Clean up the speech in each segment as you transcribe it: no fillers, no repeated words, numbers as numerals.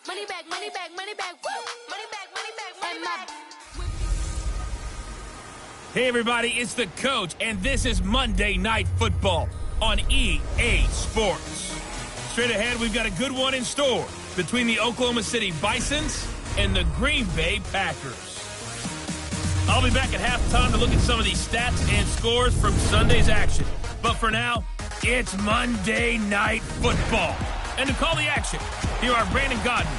Money back, money back, money back, woo! Money back, money back, money back. Hey everybody, it's the coach, and this is Monday Night Football on EA Sports. Straight ahead, we've got a good one in store between the Oklahoma City Bisons and the Green Bay Packers. I'll be back at halftime to look at some of these stats and scores from Sunday's action. But for now, it's Monday Night Football. And to call the action, here are Brandon Godden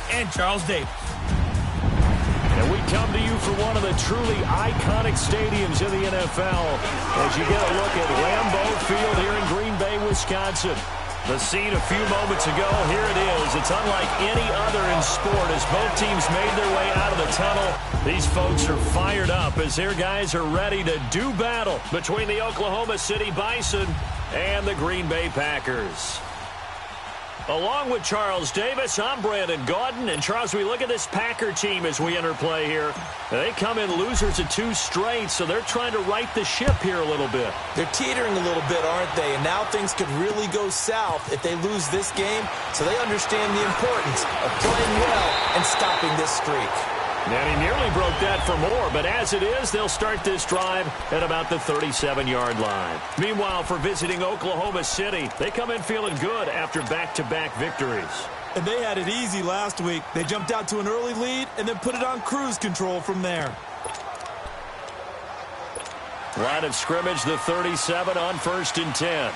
and Charles Davis. And we come to you from one of the truly iconic stadiums in the NFL as you get a look at Lambeau Field here in Green Bay, Wisconsin. The scene a few moments ago, here it is. It's unlike any other in sport as both teams made their way out of the tunnel. These folks are fired up as their guys are ready to do battle between the Oklahoma City Bison and the Green Bay Packers. Along with Charles Davis, I'm Brandon Gaudin. And Charles, we look at this Packer team as we enter play here. They come in losers of 2 straight, so they're trying to right the ship here a little bit. They're teetering a little bit, aren't they? And now things could really go south if they lose this game, so they understand the importance of playing well and stopping this streak. And he nearly broke that for more, but as it is, they'll start this drive at about the 37-yard line. Meanwhile, for visiting Oklahoma City, they come in feeling good after back-to-back victories. And they had it easy last week. They jumped out to an early lead and then put it on cruise control from there. Line of scrimmage, the 37 on 1st and 10.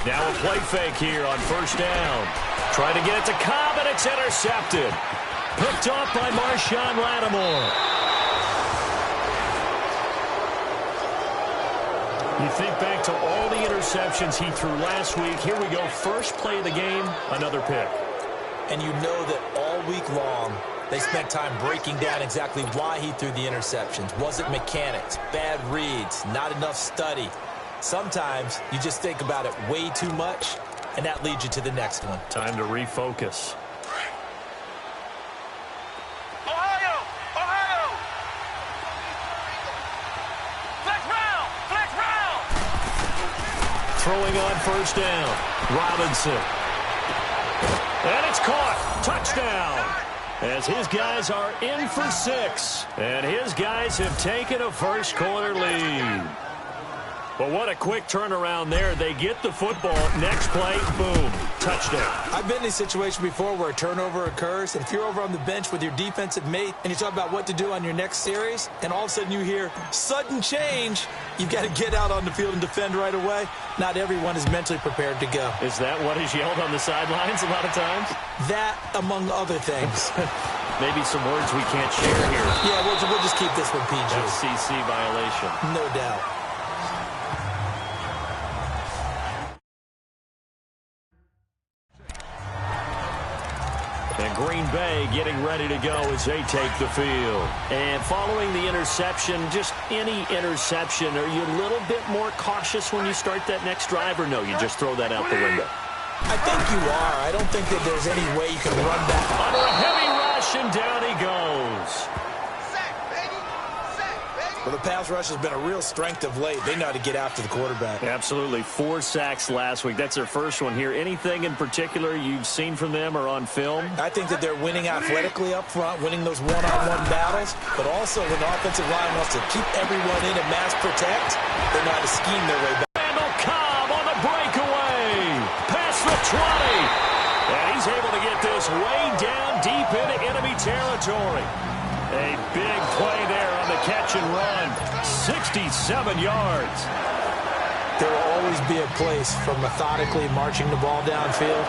Now a play fake here on 1st down. Trying to get it to Cobb, and it's intercepted. Picked off by Marshawn Lattimore. You think back to all the interceptions he threw last week. Here we go. First play of the game, another pick. And you know that all week long, they spent time breaking down exactly why he threw the interceptions. Was it mechanics, bad reads, not enough study? Sometimes you just think about it way too much, and that leads you to the next one. Time to refocus. Ohio! Ohio! Flex round! Flex round! Throwing on 1st down. Robinson. And it's caught. Touchdown. As his guys are in for 6. And his guys have taken a first-quarter lead. But what a quick turnaround there. They get the football. Next play, boom, touchdown. I've been in a situation before where a turnover occurs, and if you're over on the bench with your defensive mate and you talk about what to do on your next series, and all of a sudden you hear sudden change, you've got to get out on the field and defend right away. Not everyone is mentally prepared to go. Is that what is yelled on the sidelines a lot of times? That, among other things. Maybe some words we can't share here. Yeah, we'll just keep this one PG. FCC violation. No doubt. And Green Bay getting ready to go as they take the field. And following the interception, just any interception, are you a little bit more cautious when you start that next drive, or no, you just throw that out the window? I think you are. I don't think that there's any way you can run back. Under a heavy rush, and down he goes. Well, the pass rush has been a real strength of late. They know how to get after the quarterback. Absolutely. 4 sacks last week. That's their first one here. Anything in particular you've seen from them or on film? I think that they're winning athletically up front, winning those one-on-one battles, but also when the offensive line wants to keep everyone in and mass protect, they know how to scheme their way back. Randall Cobb on the breakaway. Past the 20. And he's able to get this way down deep into enemy territory. A big play there on the catch and run. 67 yards. There will always be a place for methodically marching the ball downfield.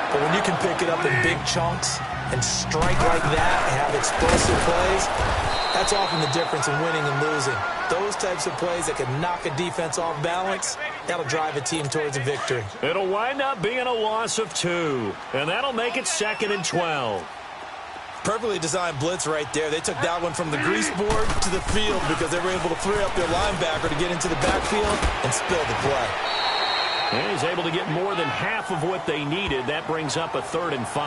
But when you can pick it up in big chunks and strike like that and have explosive plays, that's often the difference in winning and losing. Those types of plays that can knock a defense off balance, that'll drive a team towards a victory. It'll wind up being a loss of 2. And that'll make it 2nd and 12. Perfectly designed blitz right there. They took that one from the grease board to the field because they were able to free up their linebacker to get into the backfield and spill the play. And he's able to get more than half of what they needed. That brings up a 3rd and 5.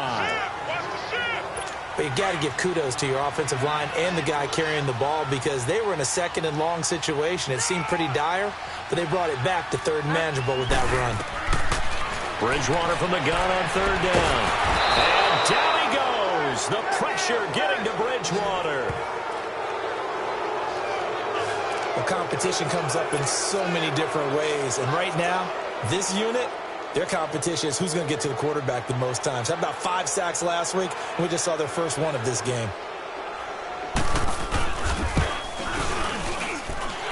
But you got to give kudos to your offensive line and the guy carrying the ball because they were in a second and long situation. It seemed pretty dire, but they brought it back to third and manageable with that run. Bridgewater from the gun on third down. And down he goes. The pressure getting to Bridgewater. The competition comes up in so many different ways. And right now, this unit, their competition is who's going to get to the quarterback the most times. How about 5 sacks last week? We just saw their first one of this game.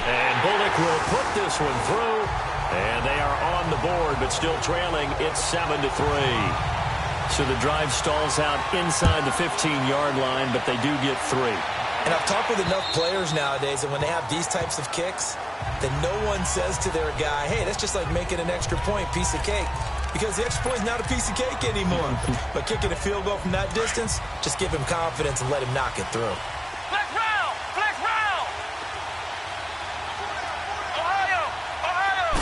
And Bullock will put this one through. And they are on the board, but still trailing. It's 7-3. So the drive stalls out inside the 15-yard line, but they do get 3. And I've talked with enough players nowadays, and when they have these types of kicks, then no one says to their guy, hey, that's just like making an extra point, piece of cake. Because the extra point is not a piece of cake anymore. But kicking a field goal from that distance, just give him confidence and let him knock it through. Flex round! Flex round! Ohio! Ohio!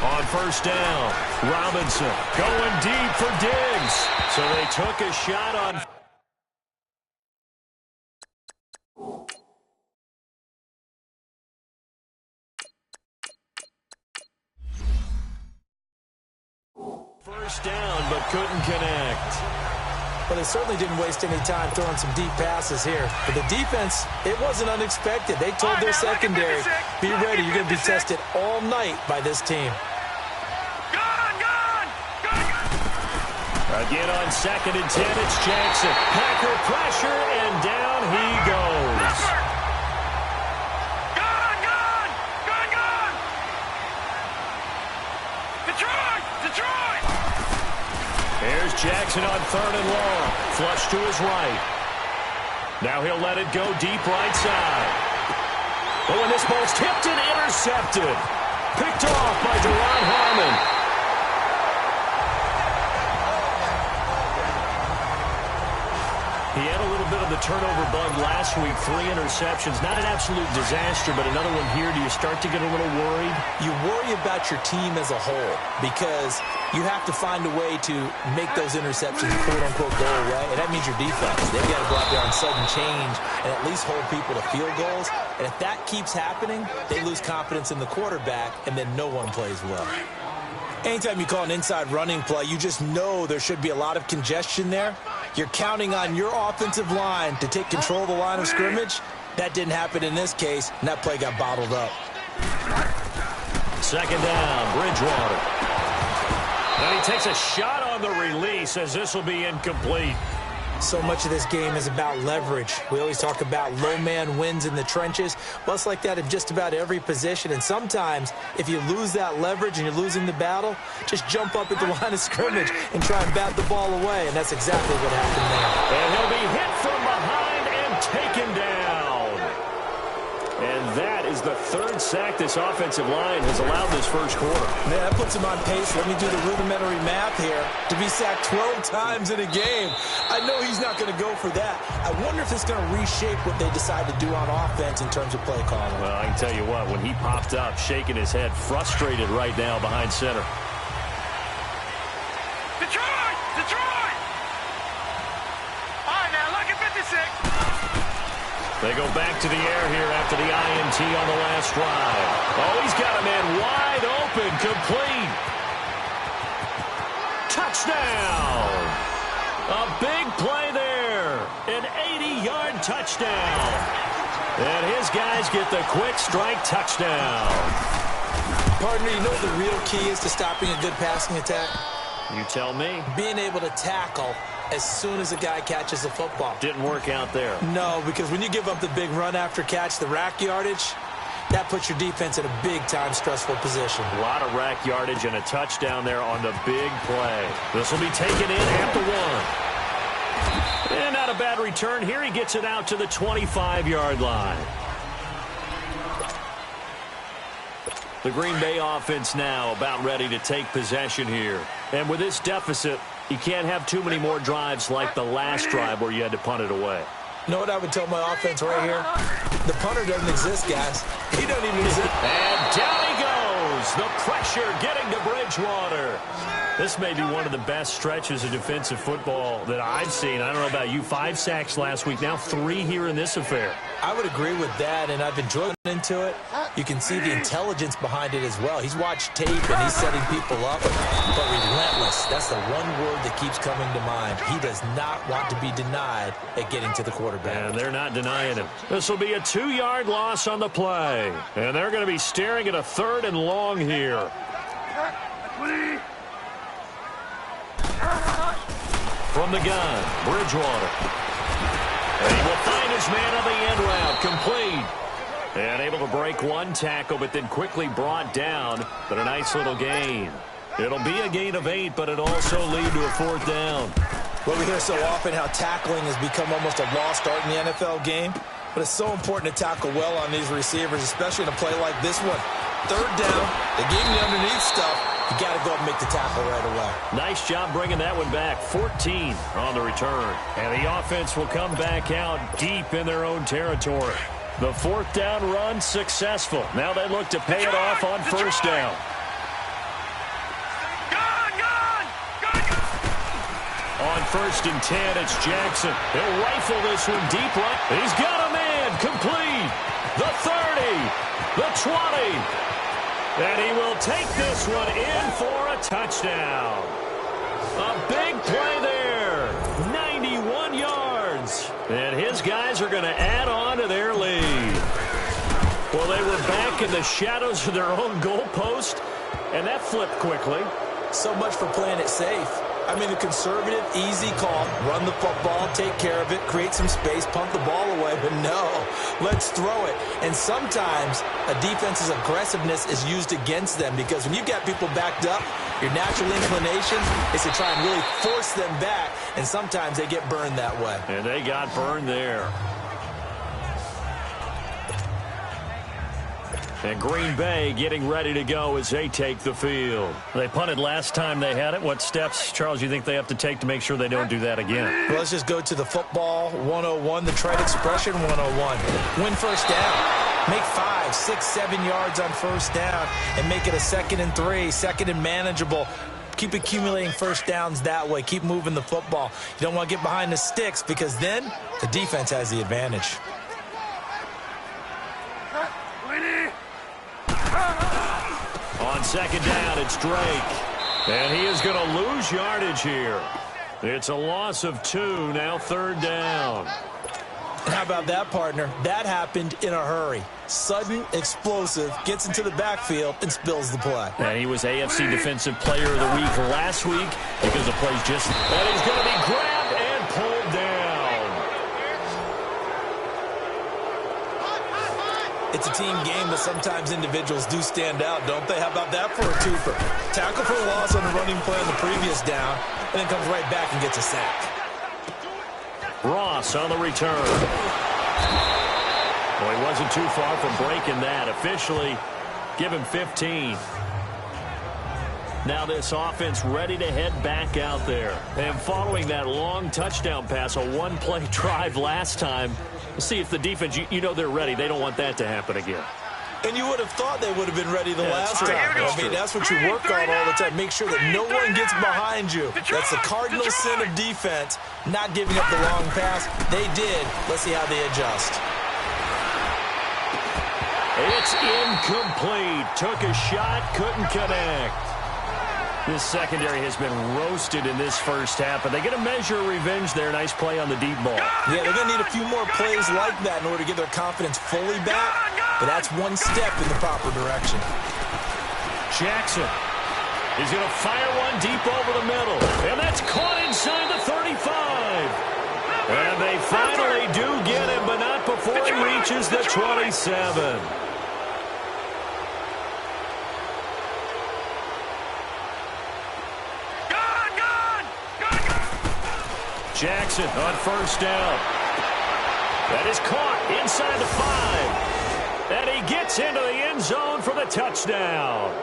On first down, Robinson going deep for Diggs. So they took a shot on... First down, but couldn't connect. Well, they certainly didn't waste any time throwing some deep passes here. But the defense, it wasn't unexpected. They told their secondary, be ready. You're going to be tested all night by this team. Again on 2nd and 10, it's Jackson. Packer pressure, and down he goes. Gone! Detroit! Here's Jackson on 3rd and long. Flush to his right. Now he'll let it go deep right side. Oh, and this ball's tipped and intercepted. Picked off by Deron Harmon. He had a little bit of the turnover bug last week, 3 interceptions. Not an absolute disaster, but another one here. Do you start to get a little worried? You worry about your team as a whole because you have to find a way to make those interceptions, quote-unquote, go away, and that means your defense. They've got to go out there on sudden change and at least hold people to field goals. And if that keeps happening, they lose confidence in the quarterback, and then no one plays well. Anytime you call an inside running play, you just know there should be a lot of congestion there. You're counting on your offensive line to take control of the line of scrimmage. That didn't happen in this case, and that play got bottled up. 2nd down, Bridgewater. And he takes a shot on the release as this will be incomplete. So much of this game is about leverage. We always talk about low man wins in the trenches. Well, it's like that in just about every position. And sometimes, if you lose that leverage and you're losing the battle, just jump up at the line of scrimmage and try and bat the ball away. And that's exactly what happened there. And he'll be hit from behind and taken down. And that is the 3rd sack this offensive line has allowed this first quarter. Man, that puts him on pace. Let me do the rudimentary math here. To be sacked 12 times in a game. I know he's not going to go for that. I wonder if it's going to reshape what they decide to do on offense in terms of play calling. Well, I can tell you what, when he popped up, shaking his head, frustrated right now behind center. Detroit! All right, now, look at 56. They go back to the air here after the INT on the last drive. Oh, he's got a man wide open, complete. Touchdown! A big play there. An 80-yard touchdown. And his guys get the quick strike touchdown. Partner, you know what the real key is to stopping a good passing attack? You tell me. Being able to tackle as soon as a guy catches the football. Didn't work out there. No, because when you give up the big run after catch, the rack yardage, that puts your defense in a big-time stressful position. A lot of rack yardage and a touchdown there on the big play. This will be taken in at the 1. And not a bad return here. He gets it out to the 25-yard line. The Green Bay offense now about ready to take possession here. And with this deficit, you can't have too many more drives like the last drive where you had to punt it away. You know what I would tell my offense right here? The punter doesn't exist, guys. He doesn't even exist. And down he goes. The pressure getting to Bridgewater. This may be one of the best stretches of defensive football that I've seen. I don't know about you. 5 sacks last week, now 3 here in this affair. I would agree with that, and I've enjoyed into it. You can see the intelligence behind it as well. He's watched tape, and he's setting people up, but relentless. That's the one word that keeps coming to mind. He does not want to be denied at getting to the quarterback. And they're not denying him. This will be a 2-yard loss on the play, and they're going to be staring at a 3rd and long here. From the gun, Bridgewater. And he will find his man on the end route, complete. And able to break one tackle, but then quickly brought down. But a nice little gain. It'll be a gain of 8, but it'll also lead to a 4th down. Well, we hear so often how tackling has become almost a lost art in the NFL game. But it's so important to tackle well on these receivers, especially in a play like this one. 3rd down, they gave him the underneath stuff. You got to go up and make the tackle right away. Nice job bringing that one back. 14 on the return. And the offense will come back out deep in their own territory. The 4th down run successful. Now they look to pay it off on 1st down. On 1st and 10, it's Jackson. He'll rifle this one deep right. He's got a man. Complete. The 30. The 20. And he will take this one in for a touchdown. A big play there. 91 yards. And his guys are going to add on to their lead. Well, they were back in the shadows of their own goalpost, and that flipped quickly. So much for playing it safe. I mean, a conservative, easy call. Run the football, take care of it, create some space, punt the ball away. But no, let's throw it. And sometimes a defense's aggressiveness is used against them because when you've got people backed up, your natural inclination is to try and really force them back. And sometimes they get burned that way. And they got burned there. And Green Bay getting ready to go as they take the field. They punted last time they had it. What steps, Charles, you think they have to take to make sure they don't do that again? Well, let's just go to the football 101, the trade expression 101. Win 1st down. Make 5, 6, 7 yards on 1st down and make it a 2nd and 3, 2nd and manageable. Keep accumulating 1st downs that way. Keep moving the football. You don't want to get behind the sticks because then the defense has the advantage. On 2nd down, it's Drake. And he is going to lose yardage here. It's a loss of 2, now 3rd down. And how about that, partner? That happened in a hurry. Sudden, explosive, gets into the backfield, and spills the play. And he was AFC Defensive Player of the Week last week because the play's just... And he's going to be grabbed and pulled down. It's a team game, but sometimes individuals do stand out, don't they? How about that for a twofer? Tackle for a loss on the running play on the previous down, and then comes right back and gets a sack. Ross on the return. Well, he wasn't too far from breaking that. Officially, give him 15. Now this offense ready to head back out there. And following that long touchdown pass, a one-play drive last time, we'll see if the defense, you know they're ready. They don't want that to happen again. And you would have thought they would have been ready the last true. time. I mean, that's what you work on all the time. Make sure that no one gets behind you. That's the cardinal sin of defense, not giving up the long pass. They did. Let's see how they adjust. It's incomplete. Took a shot, couldn't connect. This secondary has been roasted in this first half, but they get a measure of revenge there. Nice play on the deep ball. Yeah, they're going to need a few more plays like that in order to get their confidence fully back, but that's one step in the proper direction. Jackson is going to fire one deep over the middle, and that's caught inside the 35. And they finally do get him, but not before he reaches the 27. Jackson on first down. That is caught inside the 5. And he gets into the end zone for the touchdown.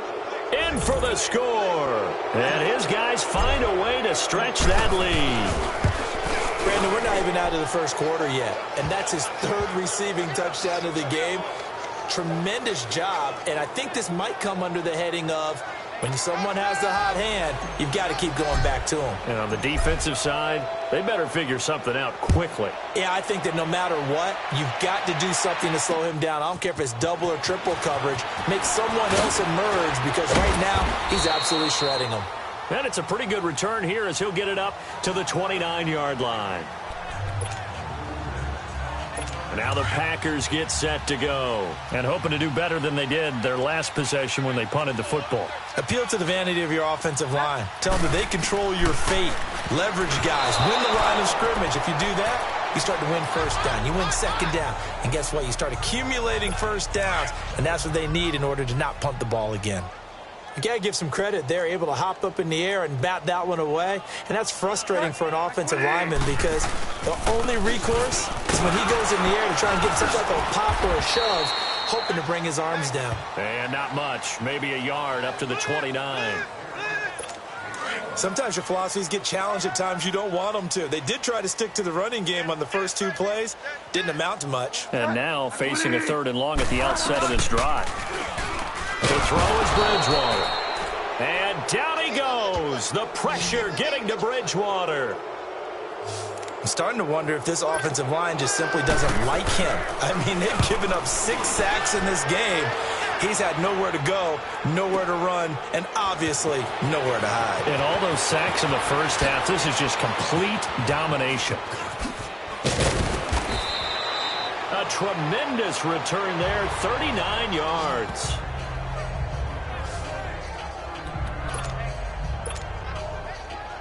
In for the score. And his guys find a way to stretch that lead. Brandon, we're not even out of the first quarter yet. And that's his 3rd receiving touchdown of the game. Tremendous job. And I think this might come under the heading of When someone has the hot hand, you've got to keep going back to them. And on the defensive side, they better figure something out quickly. Yeah, I think that no matter what, you've got to do something to slow him down. I don't care if it's double or triple coverage. Make someone else emerge because right now he's absolutely shredding them. And it's a pretty good return here as he'll get it up to the 29-yard line. Now the Packers get set to go. And hoping to do better than they did their last possession when they punted the football. Appeal to the vanity of your offensive line. Tell them that they control your fate. Leverage guys. Win the line of scrimmage. If you do that, you start to win first down. You win second down. And guess what? You start accumulating first downs. And that's what they need in order to not punt the ball again. You got to give some credit. They're able to hop up in the air and bat that one away. And that's frustrating for an offensive lineman because the only recourse is when he goes in the air to try and get some type of a pop or a shove, hoping to bring his arms down. And not much. Maybe a yard up to the 29. Sometimes your philosophies get challenged at times you don't want them to. They did try to stick to the running game on the first two plays. Didn't amount to much. And now facing a 3rd and long at the outset of this drive. The throw is Bridgewater. And down he goes. The pressure getting to Bridgewater. I'm starting to wonder if this offensive line just simply doesn't like him. I mean, they've given up 6 sacks in this game. He's had nowhere to go, nowhere to run, and obviously nowhere to hide. And all those sacks in the first half, this is just complete domination. A tremendous return there, 39 yards.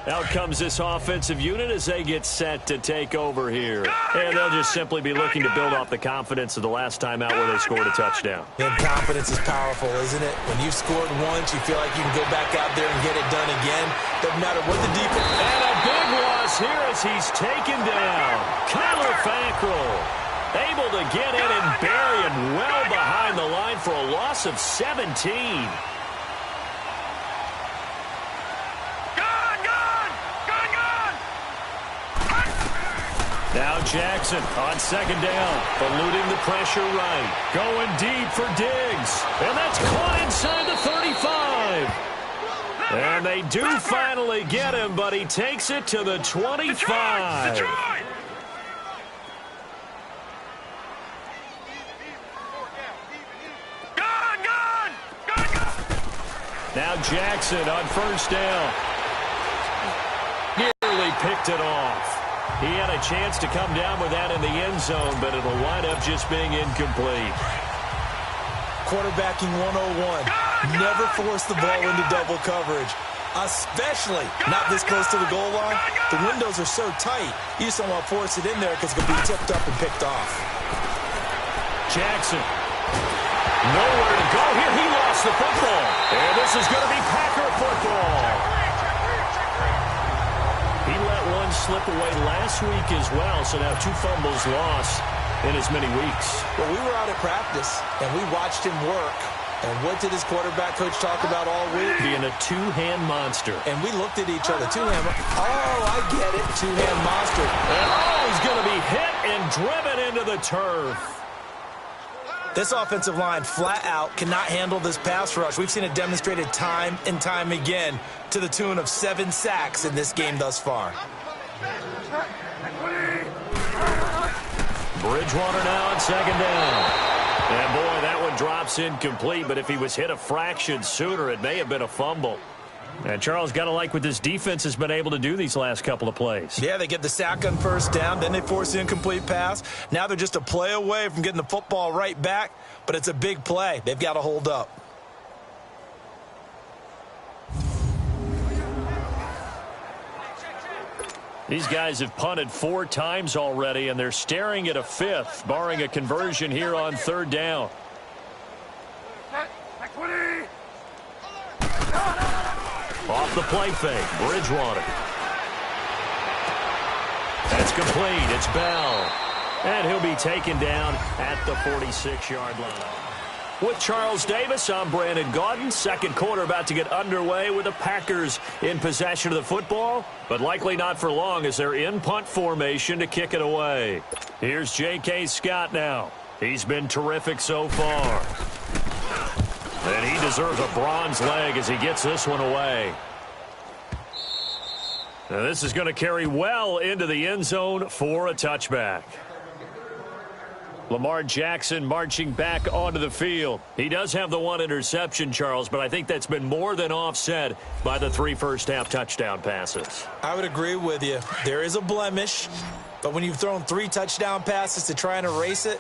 Out comes this offensive unit as they get set to take over here. And they'll just simply be looking to build off the confidence of the last time out where they scored a touchdown. And confidence is powerful, isn't it? When you've scored once, you feel like you can go back out there and get it done again. Doesn't matter what the defense... And a big loss here as he's taken down. Kyler Fackrell able to get in and bury him well behind the line for a loss of 17. Now Jackson on 2nd down, eluding the pressure right. Going deep for Diggs. And that's caught inside the 35. And they do finally get him, but he takes it to the 25. Detroit! Gone! Now Jackson on 1st down. Nearly picked it off. He had a chance to come down with that in the end zone, but it'll wind up just being incomplete. Quarterbacking 101. Never force the ball into double coverage, especially not this close to the goal line. The windows are so tight, you just don't want to force it in there because it could be tipped up and picked off. Jackson. Nowhere to go here. He lost the football. And this is going to be Packer football. He let one slip away last week as well, so now 2 fumbles lost in as many weeks. Well, we were out at practice, and we watched him work. And what did his quarterback coach talk about all week? Being a 2-hand monster. And we looked at each other. 2-hand. Oh, I get it. 2-hand monster. And he's going to be hit and driven into the turf. This offensive line flat out cannot handle this pass rush. We've seen it demonstrated time and time again to the tune of 7 sacks in this game thus far. Bridgewater now on 2nd down. And boy, that one drops incomplete, but if he was hit a fraction sooner, it may have been a fumble. And Charles, got to like what this defense has been able to do these last couple of plays. Yeah, they get the sack on 1st down, then they force the incomplete pass. Now they're just a play away from getting the football right back, but it's a big play. They've got to hold up. These guys have punted 4 times already, and they're staring at a 5th, barring a conversion here on 3rd down. Off the play fake, Bridgewater. That's complete. It's Bell. And he'll be taken down at the 46-yard line. With Charles Davis, I'm Brandon Gaudin. 2nd quarter about to get underway with the Packers in possession of the football, but likely not for long as they're in punt formation to kick it away. Here's J.K. Scott now. He's been terrific so far. And he deserves a bronze leg as he gets this one away. Now this is going to carry well into the end zone for a touchback. Lamar Jackson marching back onto the field. He does have the one interception, Charles, but I think that's been more than offset by the 3 first-half touchdown passes. I would agree with you. There is a blemish, but when you've thrown 3 touchdown passes to try and erase it,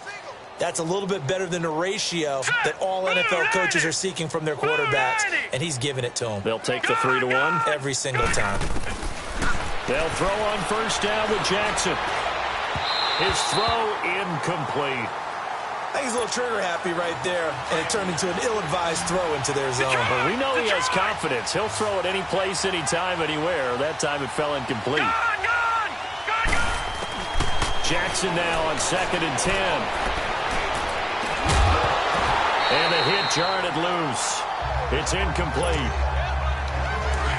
that's a little bit better than the ratio that all NFL coaches are seeking from their quarterbacks, and he's giving it to them. They'll take the 3-1 every single time. They'll throw on first down with Jackson. His throw incomplete. I think he's a little trigger happy right there, and it turned into an ill-advised throw into their zone. But we know he has confidence. He'll throw it any place, anytime, anywhere. That time it fell incomplete. Jackson now on 2nd and 10. And the hit jarred it loose. It's incomplete.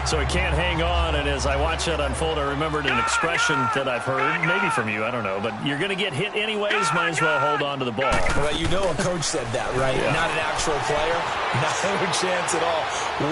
So he can't hang on, and as I watch that unfold, I remembered an expression that I've heard, maybe from you, I don't know, but you're going to get hit anyways, might as well hold on to the ball. Well, you know a coach said that, right? Yeah. Not an actual player. Not a chance at all.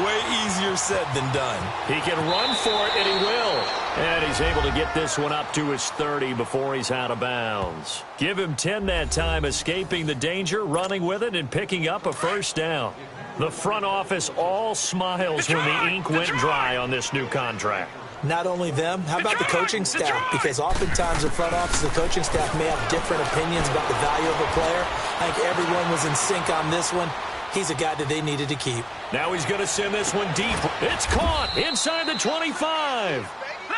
Way easier said than done. He can run for it, and he will. And he's able to get this one up to his 30 before he's out of bounds. Give him 10 that time, escaping the danger, running with it, and picking up a first down. The front office all smiles when the ink went dry on this new contract. Not only them, how about the coaching staff? Because oftentimes the front office and the coaching staff may have different opinions about the value of a player. I think everyone was in sync on this one. He's a guy that they needed to keep. Now he's going to send this one deep. It's caught inside the 25.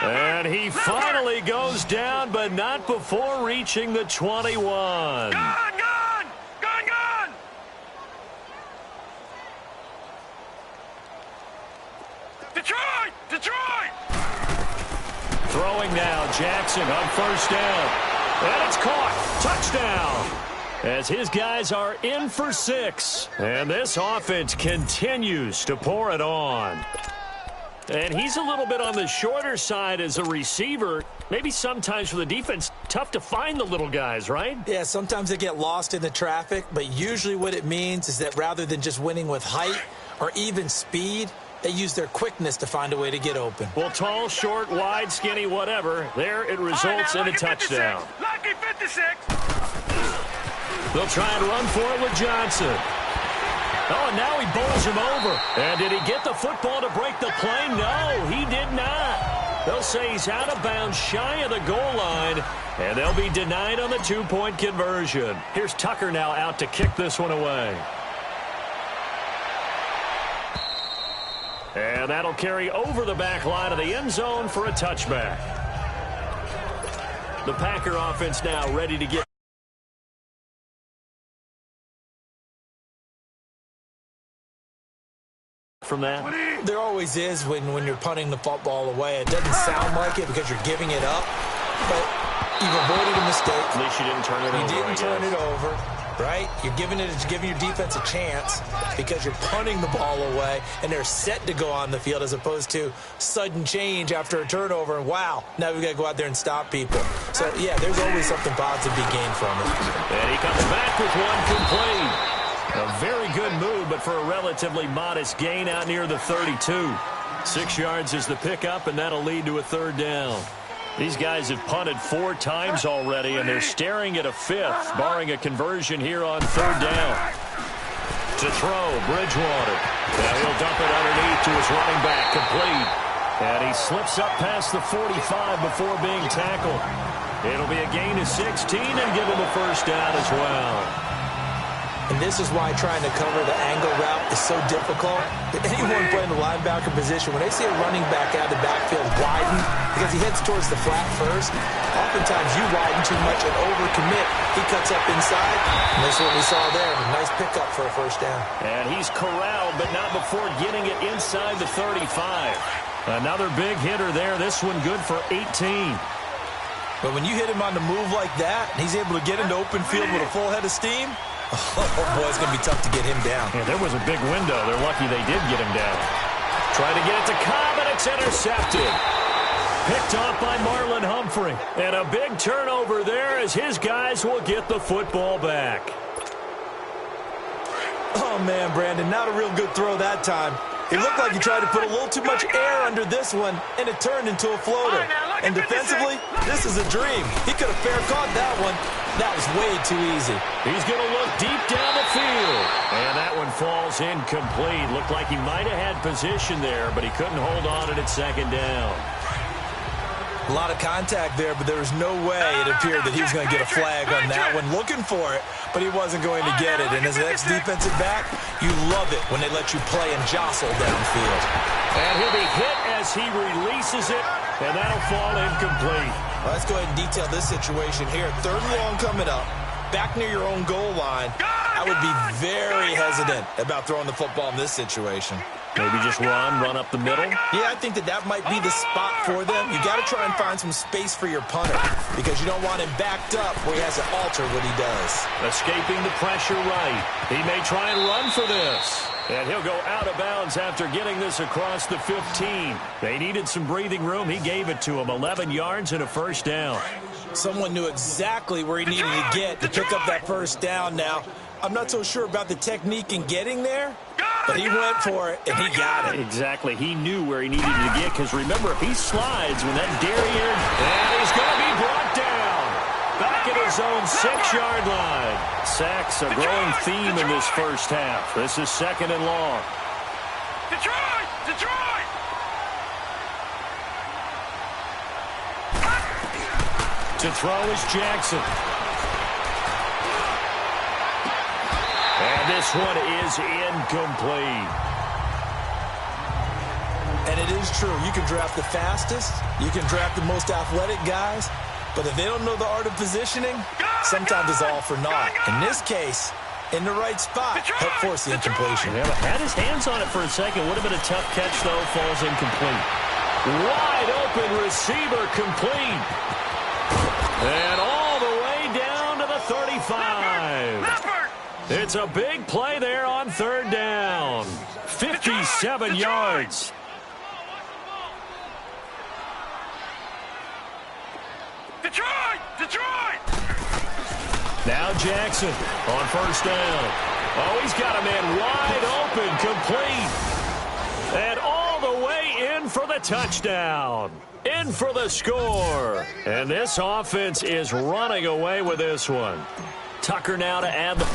And he finally goes down, but not before reaching the 21. Detroit! Detroit! Throwing now, Jackson on first down. And it's caught. Touchdown. As his guys are in for 6. And this offense continues to pour it on. And he's a little bit on the shorter side as a receiver. Maybe sometimes for the defense, tough to find the little guys, right? Yeah, sometimes they get lost in the traffic. But usually what it means is that rather than just winning with height or even speed, they use their quickness to find a way to get open. Well, tall, short, wide, skinny, whatever. There it results in a touchdown. Lucky 56. They'll try and run for it with Johnson. Oh, and now he bowls him over. And did he get the football to break the play? No, he did not. They'll say he's out of bounds, shy of the goal line, and they'll be denied on the 2-point conversion. Here's Tucker now out to kick this one away. And that'll carry over the back line of the end zone for a touchback. The Packer offense now ready to get from that. There always is when you're punting the football away. It doesn't sound like it because you're giving it up, but you've avoided a mistake. At least you didn't turn it over. You didn't turn it over. Right? You're giving your defense a chance because you're punting the ball away, and they're set to go on the field as opposed to sudden change after a turnover, and wow, now we've got to go out there and stop people. So, yeah, there's always something positive to be gained from it. And he comes back with one complete. A very good move, but for a relatively modest gain out near the 32. 6 yards is the pickup, and that'll lead to a 3rd down. These guys have punted 4 times already, and they're staring at a 5th, barring a conversion here on 3rd down. To throw, Bridgewater. Now he'll dump it underneath to his running back, complete. And he slips up past the 45 before being tackled. It'll be a gain of 16 and give him a 1st down as well. And this is why trying to cover the angle route is so difficult. Anyone playing the linebacker position, when they see a running back out of the backfield widen, because he heads towards the flat first, oftentimes you widen too much and overcommit. He cuts up inside, and that's what we saw there. A nice pickup for a 1st down. And he's corralled, but not before getting it inside the 35. Another big hitter there. This one good for 18. But when you hit him on the move like that, and he's able to get into open field with a full head of steam, oh, boy, it's going to be tough to get him down. Yeah, there was a big window. They're lucky they did get him down. Trying to get it to Cobb, and it's intercepted. Picked off by Marlon Humphrey. And a big turnover there as his guys will get the football back. Oh, man, Brandon, not a real good throw that time. It looked like he tried to put a little too much air under this one, and it turned into a floater. And defensively, this is a dream. He could have fair caught that one. That was way too easy. He's going to look deep down the field. And that one falls incomplete. Looked like he might have had position there, but he couldn't hold on at second down. A lot of contact there, but there was no way it appeared that he was going to get a flag on that one. Looking for it, but he wasn't going to get it. And as an ex-defensive back, you love it when they let you play and jostle downfield. And he'll be hit as he releases it, and that'll fall incomplete. Well, let's go ahead and detail this situation here. 3rd and long coming up, back near your own goal line. I would be very hesitant about throwing the football in this situation. Maybe just run up the middle? Yeah, I think that might be the spot for them. You got to try and find some space for your punter because you don't want him backed up where he has to alter what he does. Escaping the pressure right. He may try and run for this. And he'll go out of bounds after getting this across the 15. They needed some breathing room. He gave it to him. 11 yards and a first down. Someone knew exactly where he needed to get to pick up that first down now. I'm not so sure about the technique in getting there, but he went for it, and he got it. Exactly. He knew where he needed to get, because remember, if he slides when that derriere, and he's going to be brought down. Back at his own 6-yard line. Sacks a growing theme in this first half. This is 2nd and long. Detroit! Detroit! To throw is Jackson. And this one is incomplete. And it is true. You can draft the fastest. You can draft the most athletic guys. But if they don't know the art of positioning, sometimes it's all for naught. In this case, in the right spot, help force the incompletion. Yeah, had his hands on it for a second. Would have been a tough catch, though. Falls incomplete. Wide open receiver complete. And all the way down to the 35. It's a big play there on 3rd down. 57 yards. Detroit! Detroit! Now Jackson on 1st down. Oh, he's got a man wide open, complete. And all the way in for the touchdown. In for the score. And this offense is running away with this one. Tucker now to add the...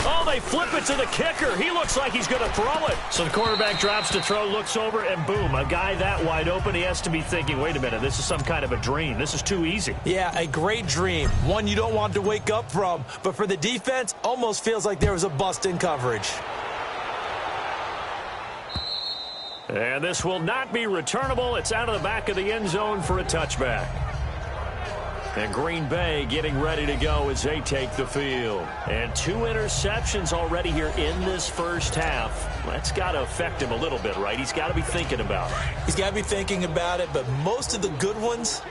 Oh, they flip it to the kicker. He looks like he's going to throw it. So the quarterback drops to throw, looks over, and boom, a guy that wide open, he has to be thinking, wait a minute, this is some kind of a dream. This is too easy. Yeah, a great dream. One you don't want to wake up from. But for the defense, almost feels like there was a bust in coverage. And this will not be returnable. It's out of the back of the end zone for a touchback. And Green Bay getting ready to go as they take the field. And 2 interceptions already here in this first half. That's got to affect him a little bit, right? He's got to be thinking about it. He's got to be thinking about it, but most of the good ones,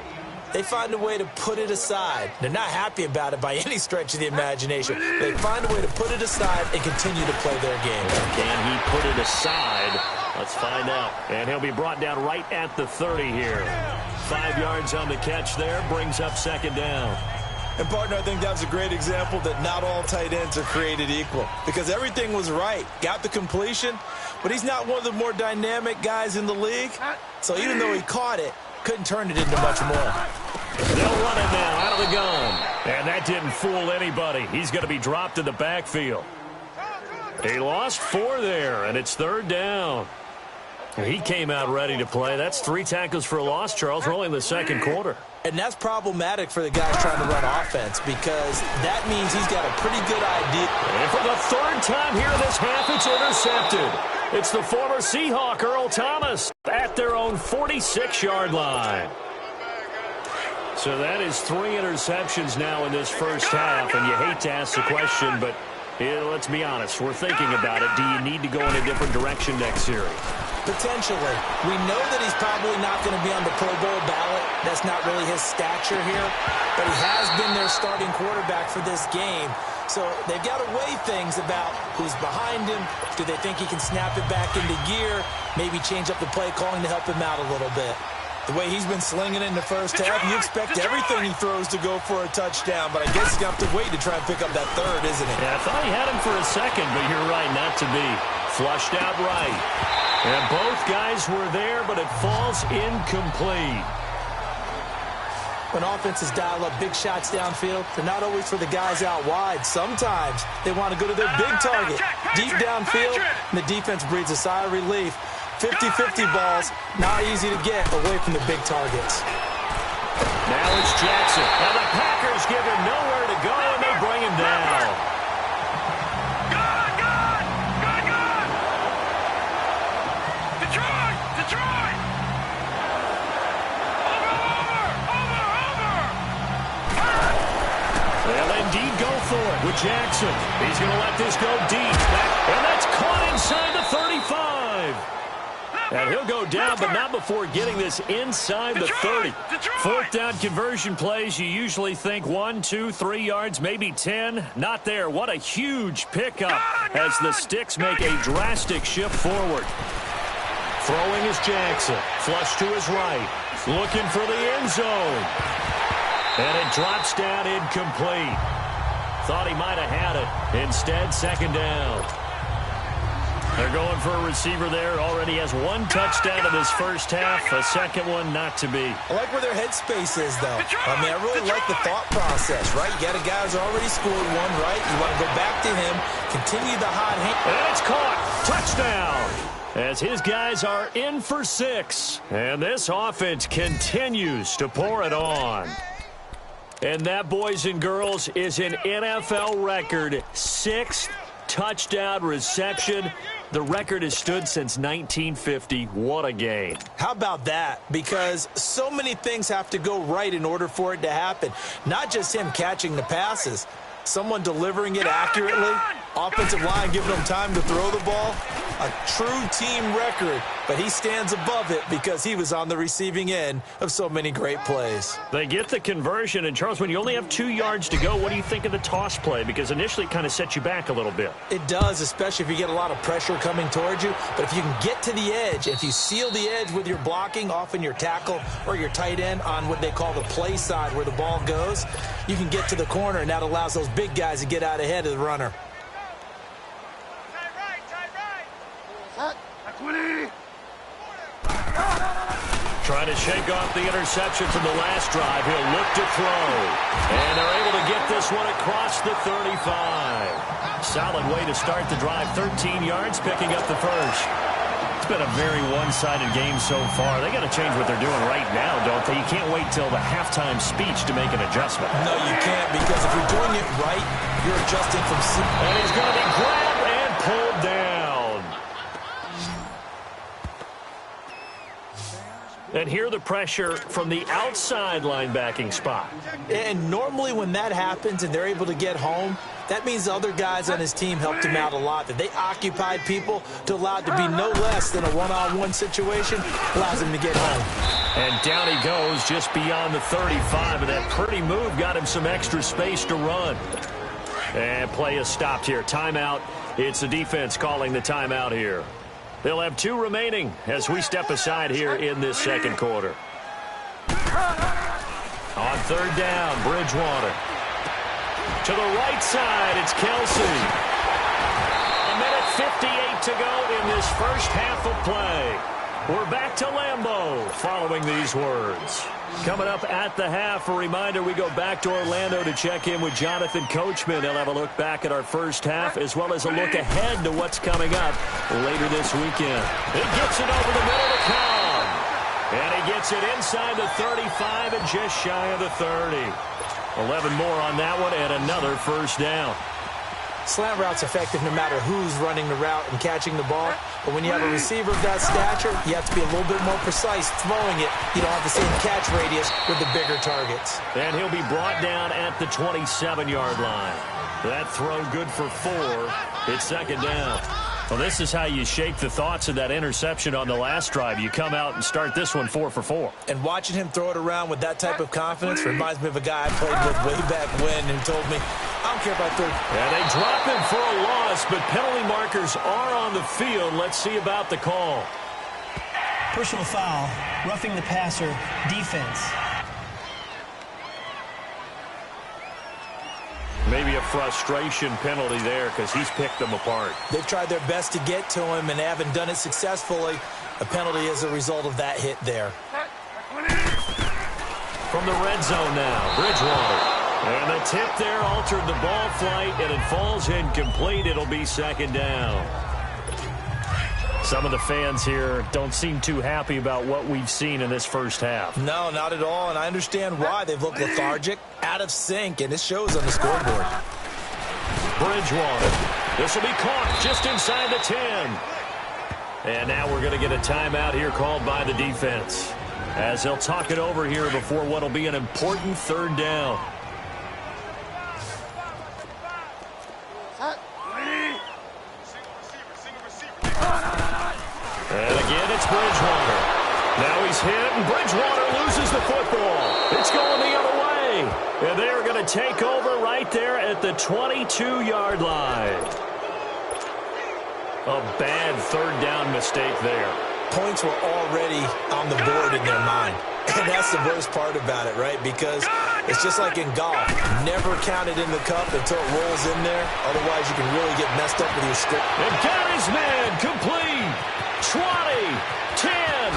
they find a way to put it aside. They're not happy about it by any stretch of the imagination. They find a way to put it aside and continue to play their game. Can he put it aside? Let's find out. And he'll be brought down right at the 30 here. 5 yards on the catch there, brings up 2nd down. And, partner, I think that's a great example that not all tight ends are created equal because everything was right. Got the completion, but he's not one of the more dynamic guys in the league. So even though he caught it, couldn't turn it into much more. They'll run it now out of the gun. And that didn't fool anybody. He's going to be dropped in the backfield. He lost 4 there, and it's 3rd down. He came out ready to play. That's 3 tackles for a loss, Charles. We're only in the 2nd quarter. And that's problematic for the guy trying to run offense because that means he's got a pretty good idea. And for the 3rd time here in this half, it's intercepted. It's the former Seahawk, Earl Thomas, at their own 46-yard line. So that is 3 interceptions now in this first half, and you hate to ask the question, but let's be honest. We're thinking about it. Do you need to go in a different direction next series? Potentially. We know that he's probably not going to be on the Pro Bowl ballot. That's not really his stature here. But he has been their starting quarterback for this game. So they've got to weigh things about who's behind him. Do they think he can snap it back into gear? Maybe change up the play calling to help him out a little bit. The way he's been slinging in the first half, you expect everything he throws to go for a touchdown, but I guess he's going to have to wait to try and pick up that third, isn't he? Yeah, I thought he had him for a second, but you're right, not to be. Flushed out right. And both guys were there, but it falls incomplete. When offenses dial up big shots downfield, they're not always for the guys out wide. Sometimes they want to go to their big target, deep downfield, and the defense breathes a sigh of relief. 50-50 balls, not easy to get away from the big targets. Now it's Jackson. Now the Packers give him nowhere to go, and they bring him down. Good! Detroit! Over! They'll indeed go for it with Jackson. He's going to let this go deep. And that's caught inside the 35. And he'll go down, but not before getting this inside the 30. Fourth down conversion plays, you usually think 1, 2, 3 yards, maybe 10. Not there. What a huge pickup as the sticks make a drastic shift forward. Throwing is Jackson. Flush to his right. Looking for the end zone. And it drops down incomplete. Thought he might have had it. Instead, second down. They're going for a receiver there. Already has one touchdown in this first half. A second one not to be. I like where their headspace is, though. I mean, I really like the thought process, right? You got a guy who's already scored one, right? You want to go back to him, continue the hot hand. And it's caught. Touchdown. As his guys are in for 6. And this offense continues to pour it on. And that, boys and girls, is an NFL record 6th touchdown reception. The record has stood since 1950. What a game. How about that? Because so many things have to go right in order for it to happen. Not just him catching the passes. Someone delivering it accurately. Offensive line giving them time to throw the ball. A true team record, but he stands above it because he was on the receiving end of so many great plays. They get the conversion, and Charles, when you only have 2 yards to go, what do you think of the toss play? Because initially it kind of set you back a little bit. It does, especially if you get a lot of pressure coming towards you. But if you can get to the edge, if you seal the edge with your blocking, often your tackle or your tight end on what they call the play side where the ball goes, you can get to the corner, and that allows those big guys to get out ahead of the runner. Trying to shake off the interception from the last drive. He'll look to throw. And they're able to get this one across the 35. Solid way to start the drive. 13 yards, picking up the first. It's been a very one-sided game so far. They got to change what they're doing right now, don't they? You can't wait till the halftime speech to make an adjustment. No, you can't, because if you're doing it right, you're adjusting from... And he's going to be grabbed and pulled down. And here the pressure from the outside linebacking spot. And normally when that happens and they're able to get home, that means the other guys on his team helped him out a lot. That they occupied people to allow it to be no less than a one-on-one situation, allows him to get home. And down he goes just beyond the 35, and that pretty move got him some extra space to run. And play is stopped here. Timeout. It's the defense calling the timeout here. They'll have 2 remaining as we step aside here in this second quarter. On third down, Bridgewater. To the right side, it's Kelsey. 1:58 to go in this first half of play. We're back to Lambeau following these words. Coming up at the half, a reminder, we go back to Orlando to check in with Jonathan Coachman. He'll have a look back at our first half as well as a look ahead to what's coming up later this weekend. He gets it over the middle to Cobb. And he gets it inside the 35 and just shy of the 30. 11 more on that one and another first down. Slant route's effective no matter who's running the route and catching the ball. But when you have a receiver of that stature, you have to be a little bit more precise throwing it. You don't have the same catch radius with the bigger targets. And he'll be brought down at the 27-yard line. That throw good for 4. It's second down. Well, this is how you shake the thoughts of that interception on the last drive. You come out and start this one 4 for 4. And watching him throw it around with that type of confidence reminds me of a guy I played with way back when who told me, I don't care about third. And they drop him for a loss, but penalty markers are on the field. Let's see about the call. Personal foul, roughing the passer, defense. Maybe a frustration penalty there because he's picked them apart. They've tried their best to get to him and haven't done it successfully. A penalty is a result of that hit there. From the red zone now, Bridgewater. And the tip there altered the ball flight, and it falls incomplete. It'll be second down. Some of the fans here don't seem too happy about what we've seen in this first half. No, not at all, and I understand why. They've looked lethargic, out of sync, and it shows on the scoreboard. Bridgewater. This will be caught just inside the 10. And now we're going to get a timeout here called by the defense, as they'll talk it over here before what will be an important third down. And again, it's Bridgewater. Now he's hit, and Bridgewater loses the football. It's going the other way. And they're going to take over right there at the 22-yard line. A bad third down mistake there. Points were already on the board in their mind. And that's the worst part about it, right? Because it's just like in golf. Never count it in the cup until it rolls in there. Otherwise, you can really get messed up with your score. And got his man complete. 20, 10,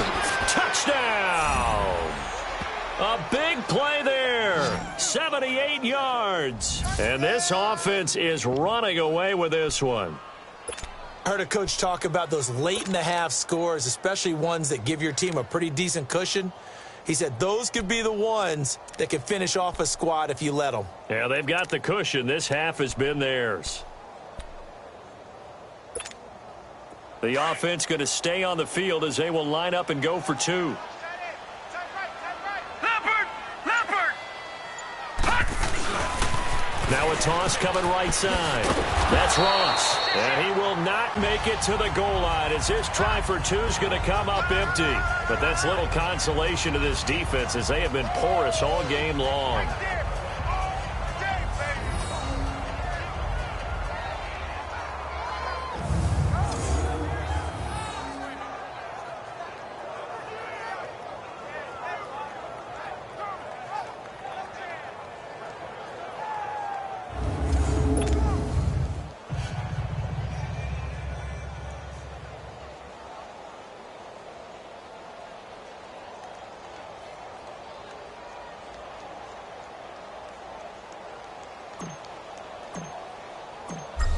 touchdown. A big play there. 78 yards. And this offense is running away with this one. I heard a coach talk about those late-in-the-half scores, especially ones that give your team a pretty decent cushion. He said those could be the ones that can finish off a squad if you let them. Yeah, they've got the cushion. This half has been theirs. The offense going to stay on the field as they will line up and go for two. Now a toss coming right side. That's Ross. And he will not make it to the goal line as his try for two is going to come up empty. But that's little consolation to this defense as they have been porous all game long.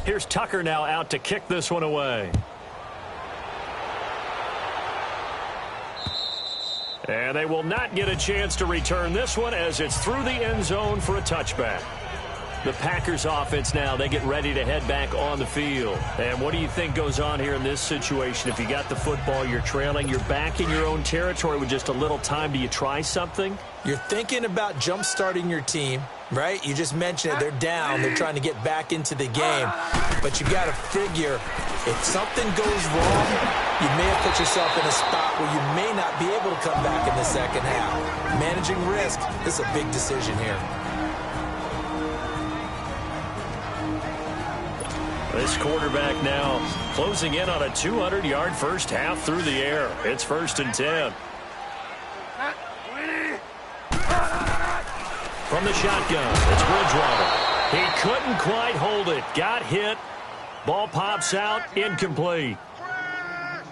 Here's Tucker now out to kick this one away. And they will not get a chance to return this one as it's through the end zone for a touchback. The Packers offense now, they get ready to head back on the field. And what do you think goes on here in this situation? If you got the football, you're trailing, you're back in your own territory with just a little time. Do you try something? You're thinking about jump-starting your team, right? You just mentioned it. They're down. They're trying to get back into the game. But you got to figure if something goes wrong, you may have put yourself in a spot where you may not be able to come back in the second half. Managing risk is a big decision here. This quarterback now closing in on a 200-yard first half through the air. It's 1st and 10. From the shotgun, it's Bridgewater. He couldn't quite hold it. Got hit. Ball pops out. Incomplete.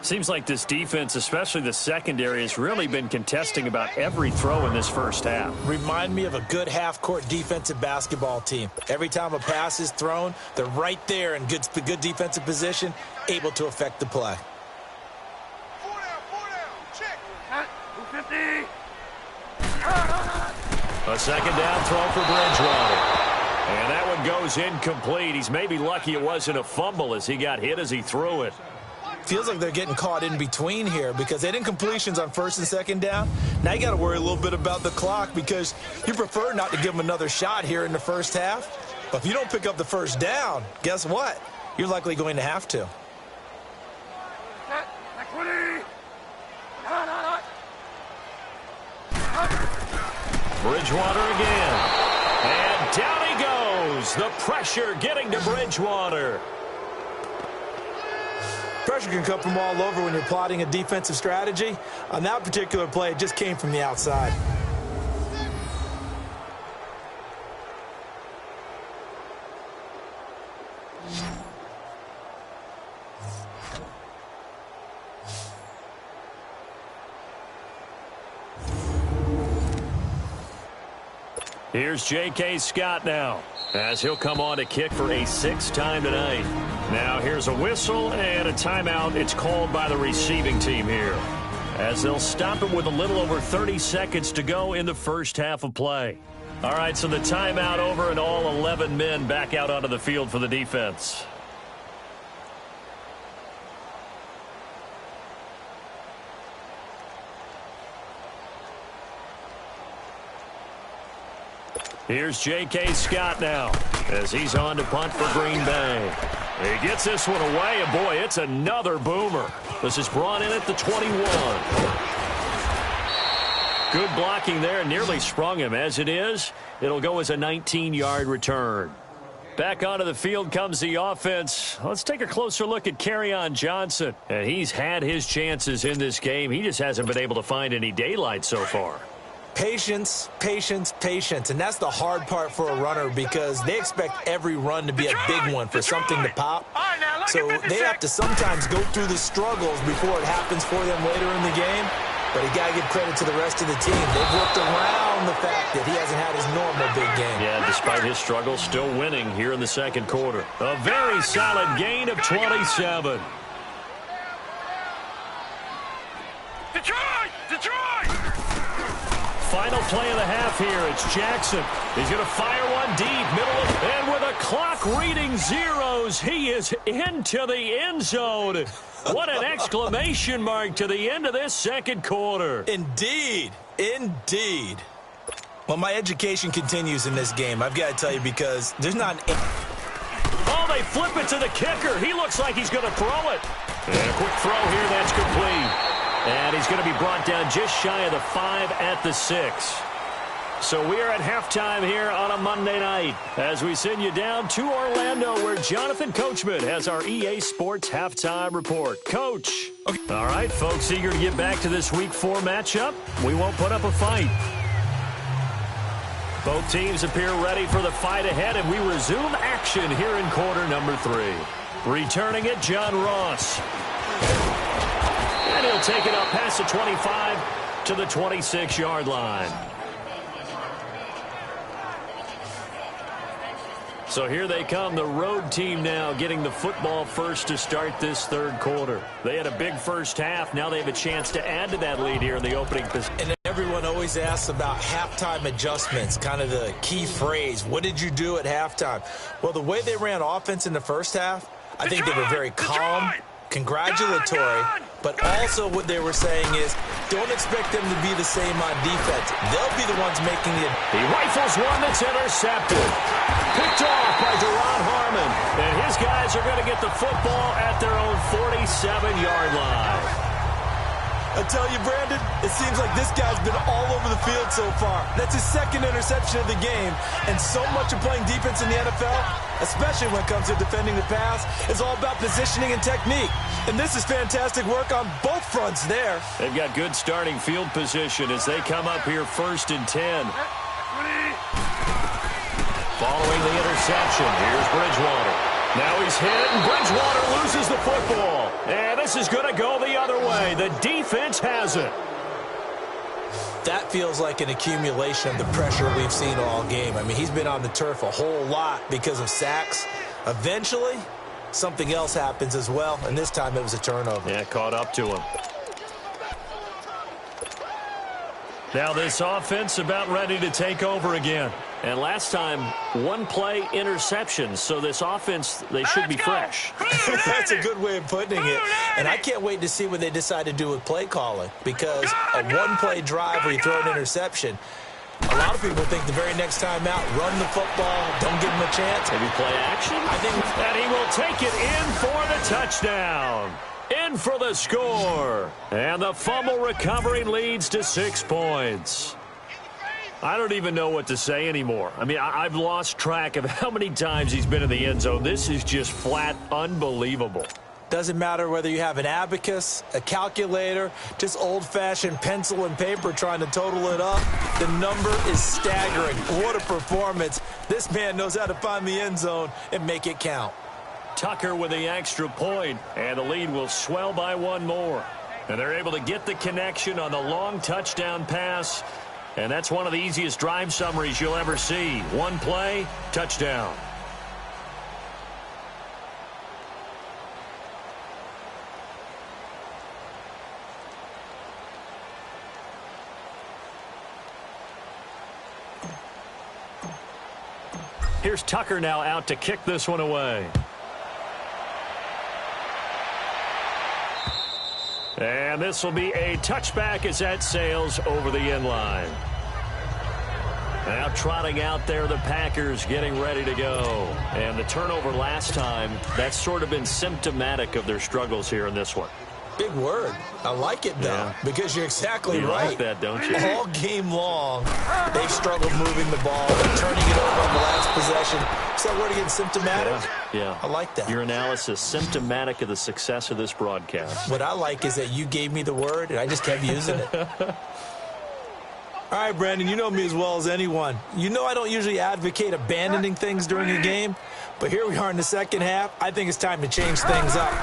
Seems like this defense, especially the secondary, has really been contesting about every throw in this first half. Remind me of a good half-court defensive basketball team. Every time a pass is thrown, they're right there in good defensive position, able to affect the play. 4 down, check. 250. A second down throw for Bridgewater. And that one goes incomplete. He's maybe lucky it wasn't a fumble as he got hit as he threw it. Feels like they're getting caught in between here because they didn't completions on 1st and 2nd down. Now you got to worry a little bit about the clock because you prefer not to give them another shot here in the first half. But if you don't pick up the first down, guess what? You're likely going to have to. Bridgewater again. And down he goes. The pressure getting to Bridgewater. Pressure can come from all over when you're plotting a defensive strategy. On that particular play, it just came from the outside. Here's J.K. Scott now, as he'll come on to kick for a 6th time tonight. Now here's a whistle and a timeout. It's called by the receiving team here, as they'll stop it with a little over 30 seconds to go in the first half of play. All right, so the timeout over and all 11 men back out onto the field for the defense. Here's J.K. Scott now, as he's on to punt for Green Bay. He gets this one away, and boy, it's another boomer. This is brought in at the 21. Good blocking there, nearly sprung him. As it is, it'll go as a 19-yard return. Back onto the field comes the offense. Let's take a closer look at Kerryon Johnson. And he's had his chances in this game. He just hasn't been able to find any daylight so far. Patience, patience, patience. And that's the hard part for a runner, because they expect every run to be a big one for something to pop. So they have to sometimes go through the struggles before it happens for them later in the game. But you got to give credit to the rest of the team. They've worked around the fact that he hasn't had his normal big game. Yeah, despite his struggles, still winning here in the second quarter. A very solid gain of 27. Detroit! Detroit! Final play of the half here. It's Jackson. He's going to fire one deep, middle of, and with a clock reading zeros, he is into the end zone. What an exclamation mark to the end of this second quarter. Indeed. Indeed. Well, my education continues in this game, I've got to tell you, because there's not an... Oh, they flip it to the kicker. He looks like he's going to throw it. And a quick throw here. That's complete. And he's going to be brought down just shy of the 5 at the 6. So we are at halftime here on a Monday night as we send you down to Orlando, where Jonathan Coachman has our EA Sports halftime report. Coach. Okay. All right, folks, eager to get back to this Week 4 matchup. We won't put up a fight. Both teams appear ready for the fight ahead, and we resume action here in quarter number 3. Returning it, John Ross. And he'll take it up past the 25 to the 26-yard line. So here they come, the road team now getting the football first to start this third quarter. They had a big first half. Now they have a chance to add to that lead here in the opening position. And everyone always asks about halftime adjustments, kind of the key phrase. What did you do at halftime? Well, the way they ran offense in the first half, I think they were very calm, congratulatory, but also what they were saying is don't expect them to be the same on defense. They'll be the ones making it. He rifles one that's intercepted. Picked off by Deron Harmon. And his guys are going to get the football at their own 47-yard line. I tell you, Brandon, it seems like this guy's been all over the field so far. That's his second interception of the game. And so much of playing defense in the NFL, especially when it comes to defending the pass, is all about positioning and technique. And this is fantastic work on both fronts there. They've got good starting field position as they come up here 1st and 10. Following the interception, here's Bridgewater. Now he's hit, and Bridgewater loses the football. And this is going to go the other way. The defense has it. That feels like an accumulation of the pressure we've seen all game. I mean, he's been on the turf a whole lot because of sacks. Eventually, something else happens as well, and this time it was a turnover. Yeah, caught up to him. Now this offense about ready to take over again. And last time, one-play interception. So this offense, they should be fresh. That's a good way of putting it. And I can't wait to see what they decide to do with play calling. Because a one-play drive where you throw an interception, a lot of people think the very next time out, run the football, don't give them a chance. Maybe play action? I think. And he will take it in for the touchdown. In for the score. And the fumble recovery leads to 6 points. I don't even know what to say anymore. I mean, I've lost track of how many times he's been in the end zone. This is just flat unbelievable. Doesn't matter whether you have an abacus, a calculator, just old-fashioned pencil and paper trying to total it up. The number is staggering. What a performance. This man knows how to find the end zone and make it count. Tucker with the extra point, and the lead will swell by one more. And they're able to get the connection on the long touchdown pass. And that's one of the easiest drive summaries you'll ever see. One play, touchdown. Here's Tucker now out to kick this one away. And this will be a touchback as that sails over the end line. Now trotting out there, the Packers getting ready to go. And the turnover last time, that's sort of been symptomatic of their struggles here in this one. Big word. I like it, though, because you're exactly right. You like that, don't you? All game long, they've struggled moving the ball, turning it over on the last possession. Is that word again, symptomatic? Yeah. I like that. Your analysis, symptomatic of the success of this broadcast. What I like is that you gave me the word, and I just kept using it. All right, Brandon, you know me as well as anyone. You know I don't usually advocate abandoning things during a game, but here we are in the second half. I think it's time to change things up.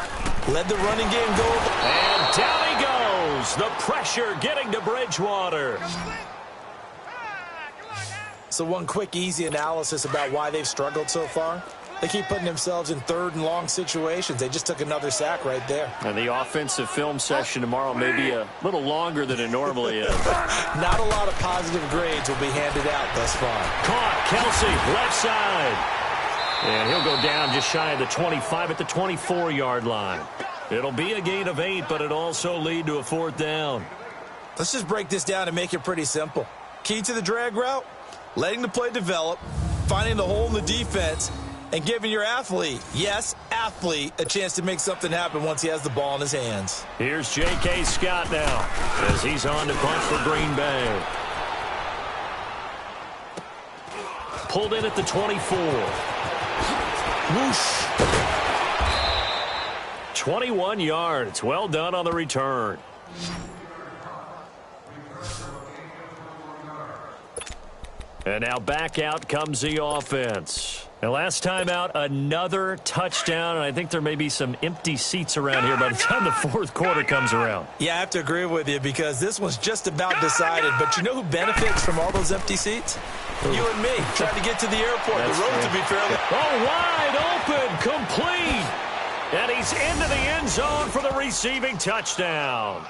Let the running game go. And down he goes. The pressure getting to Bridgewater. So one quick, easy analysis about why they've struggled so far. They keep putting themselves in third and long situations. They just took another sack right there. And the offensive film session tomorrow may be a little longer than it normally is. Not a lot of positive grades will be handed out thus far. Caught. Kelsey, left side. And he'll go down just shy of the 25 at the 24-yard line. It'll be a gain of 8, but it'll also lead to a fourth down. Let's just break this down and make it pretty simple. Key to the drag route, letting the play develop, finding the hole in the defense, and giving your athlete, yes, athlete, a chance to make something happen once he has the ball in his hands. Here's J.K. Scott now as he's on to punt for Green Bay. Pulled in at the 24. Whoosh. 21 yards. Well done on the return. And now back out comes the offense. And last time out, another touchdown. And I think there may be some empty seats around here by the time the fourth quarter comes around. Yeah, I have to agree with you because this one's just about decided. But you know who benefits from all those empty seats? You and me, trying to get to the airport. That's the road to be fairly... Oh, wide open, complete. And he's into the end zone for the receiving touchdown.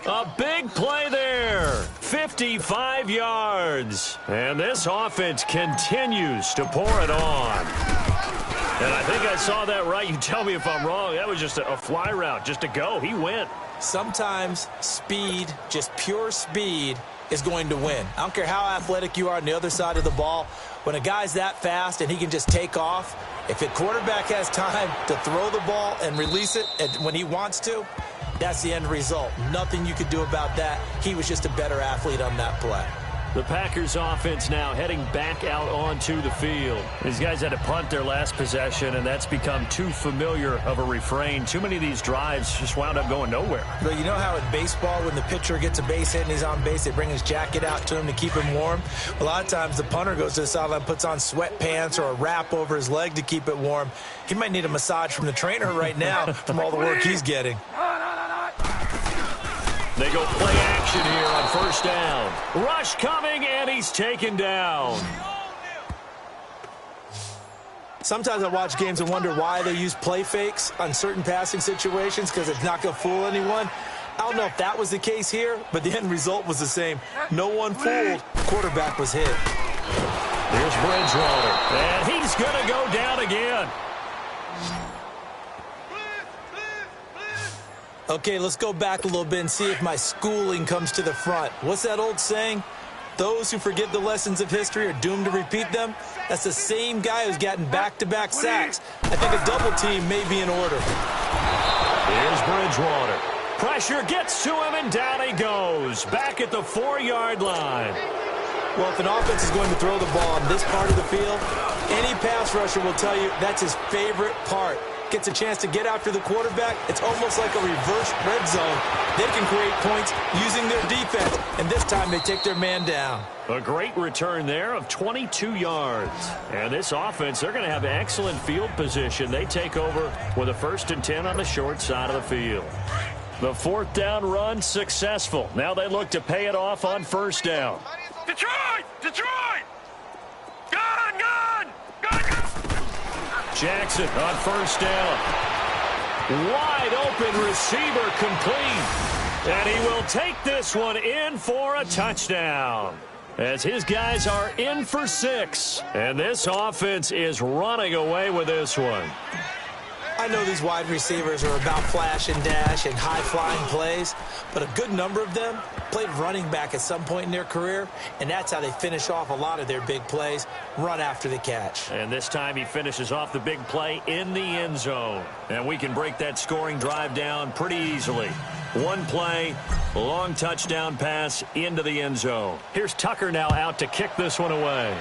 A big play there. 55 yards. And this offense continues to pour it on. And I think I saw that right. You tell me if I'm wrong. That was just a fly route, just to go. He went. Sometimes speed, just pure speed, is going to win. I don't care how athletic you are on the other side of the ball. When a guy's that fast and he can just take off, if a quarterback has time to throw the ball and release it when he wants to, that's the end result. Nothing you could do about that. He was just a better athlete on that play. The Packers offense now heading back out onto the field. These guys had to punt their last possession, and that's become too familiar of a refrain. Too many of these drives just wound up going nowhere. But you know how in baseball, when the pitcher gets a base hit and he's on base, they bring his jacket out to him to keep him warm? A lot of times the punter goes to the sideline, puts on sweatpants or a wrap over his leg to keep it warm. He might need a massage from the trainer right now from all the work he's getting. They go play action here on first down. Rush coming, and he's taken down. Sometimes I watch games and wonder why they use play fakes on certain passing situations because it's not going to fool anyone. I don't know if that was the case here, but the end result was the same. No one fooled. Quarterback was hit. Here's Bridgewater, and he's going to go down again. Okay, let's go back a little bit and see if my schooling comes to the front. What's that old saying? Those who forget the lessons of history are doomed to repeat them. That's the same guy who's gotten back-to-back sacks. I think a double team may be in order. Here's Bridgewater. Pressure gets to him, and down he goes. Back at the 4-yard line. Well, if an offense is going to throw the ball on this part of the field, any pass rusher will tell you that's his favorite part. gets a chance to get after the quarterback, it's almost like a reverse red zone. They can create points using their defense, and this time they take their man down. A great return there of 22 yards. And this offense, they're going to have excellent field position. They take over with a 1st and 10 on the short side of the field. The 4th down run successful. Now they look to pay it off on 1st down. Detroit! Detroit! Gun! Gun! Gun! Jackson on 1st down. Wide open receiver complete. And he will take this one in for a touchdown. As his guys are in for 6. And this offense is running away with this one. I know these wide receivers are about flash and dash and high-flying plays, but a good number of them played running back at some point in their career, and that's how they finish off a lot of their big plays, run after the catch. And this time he finishes off the big play in the end zone. And we can break that scoring drive down pretty easily. One play, long touchdown pass into the end zone. Here's Tucker now out to kick this one away.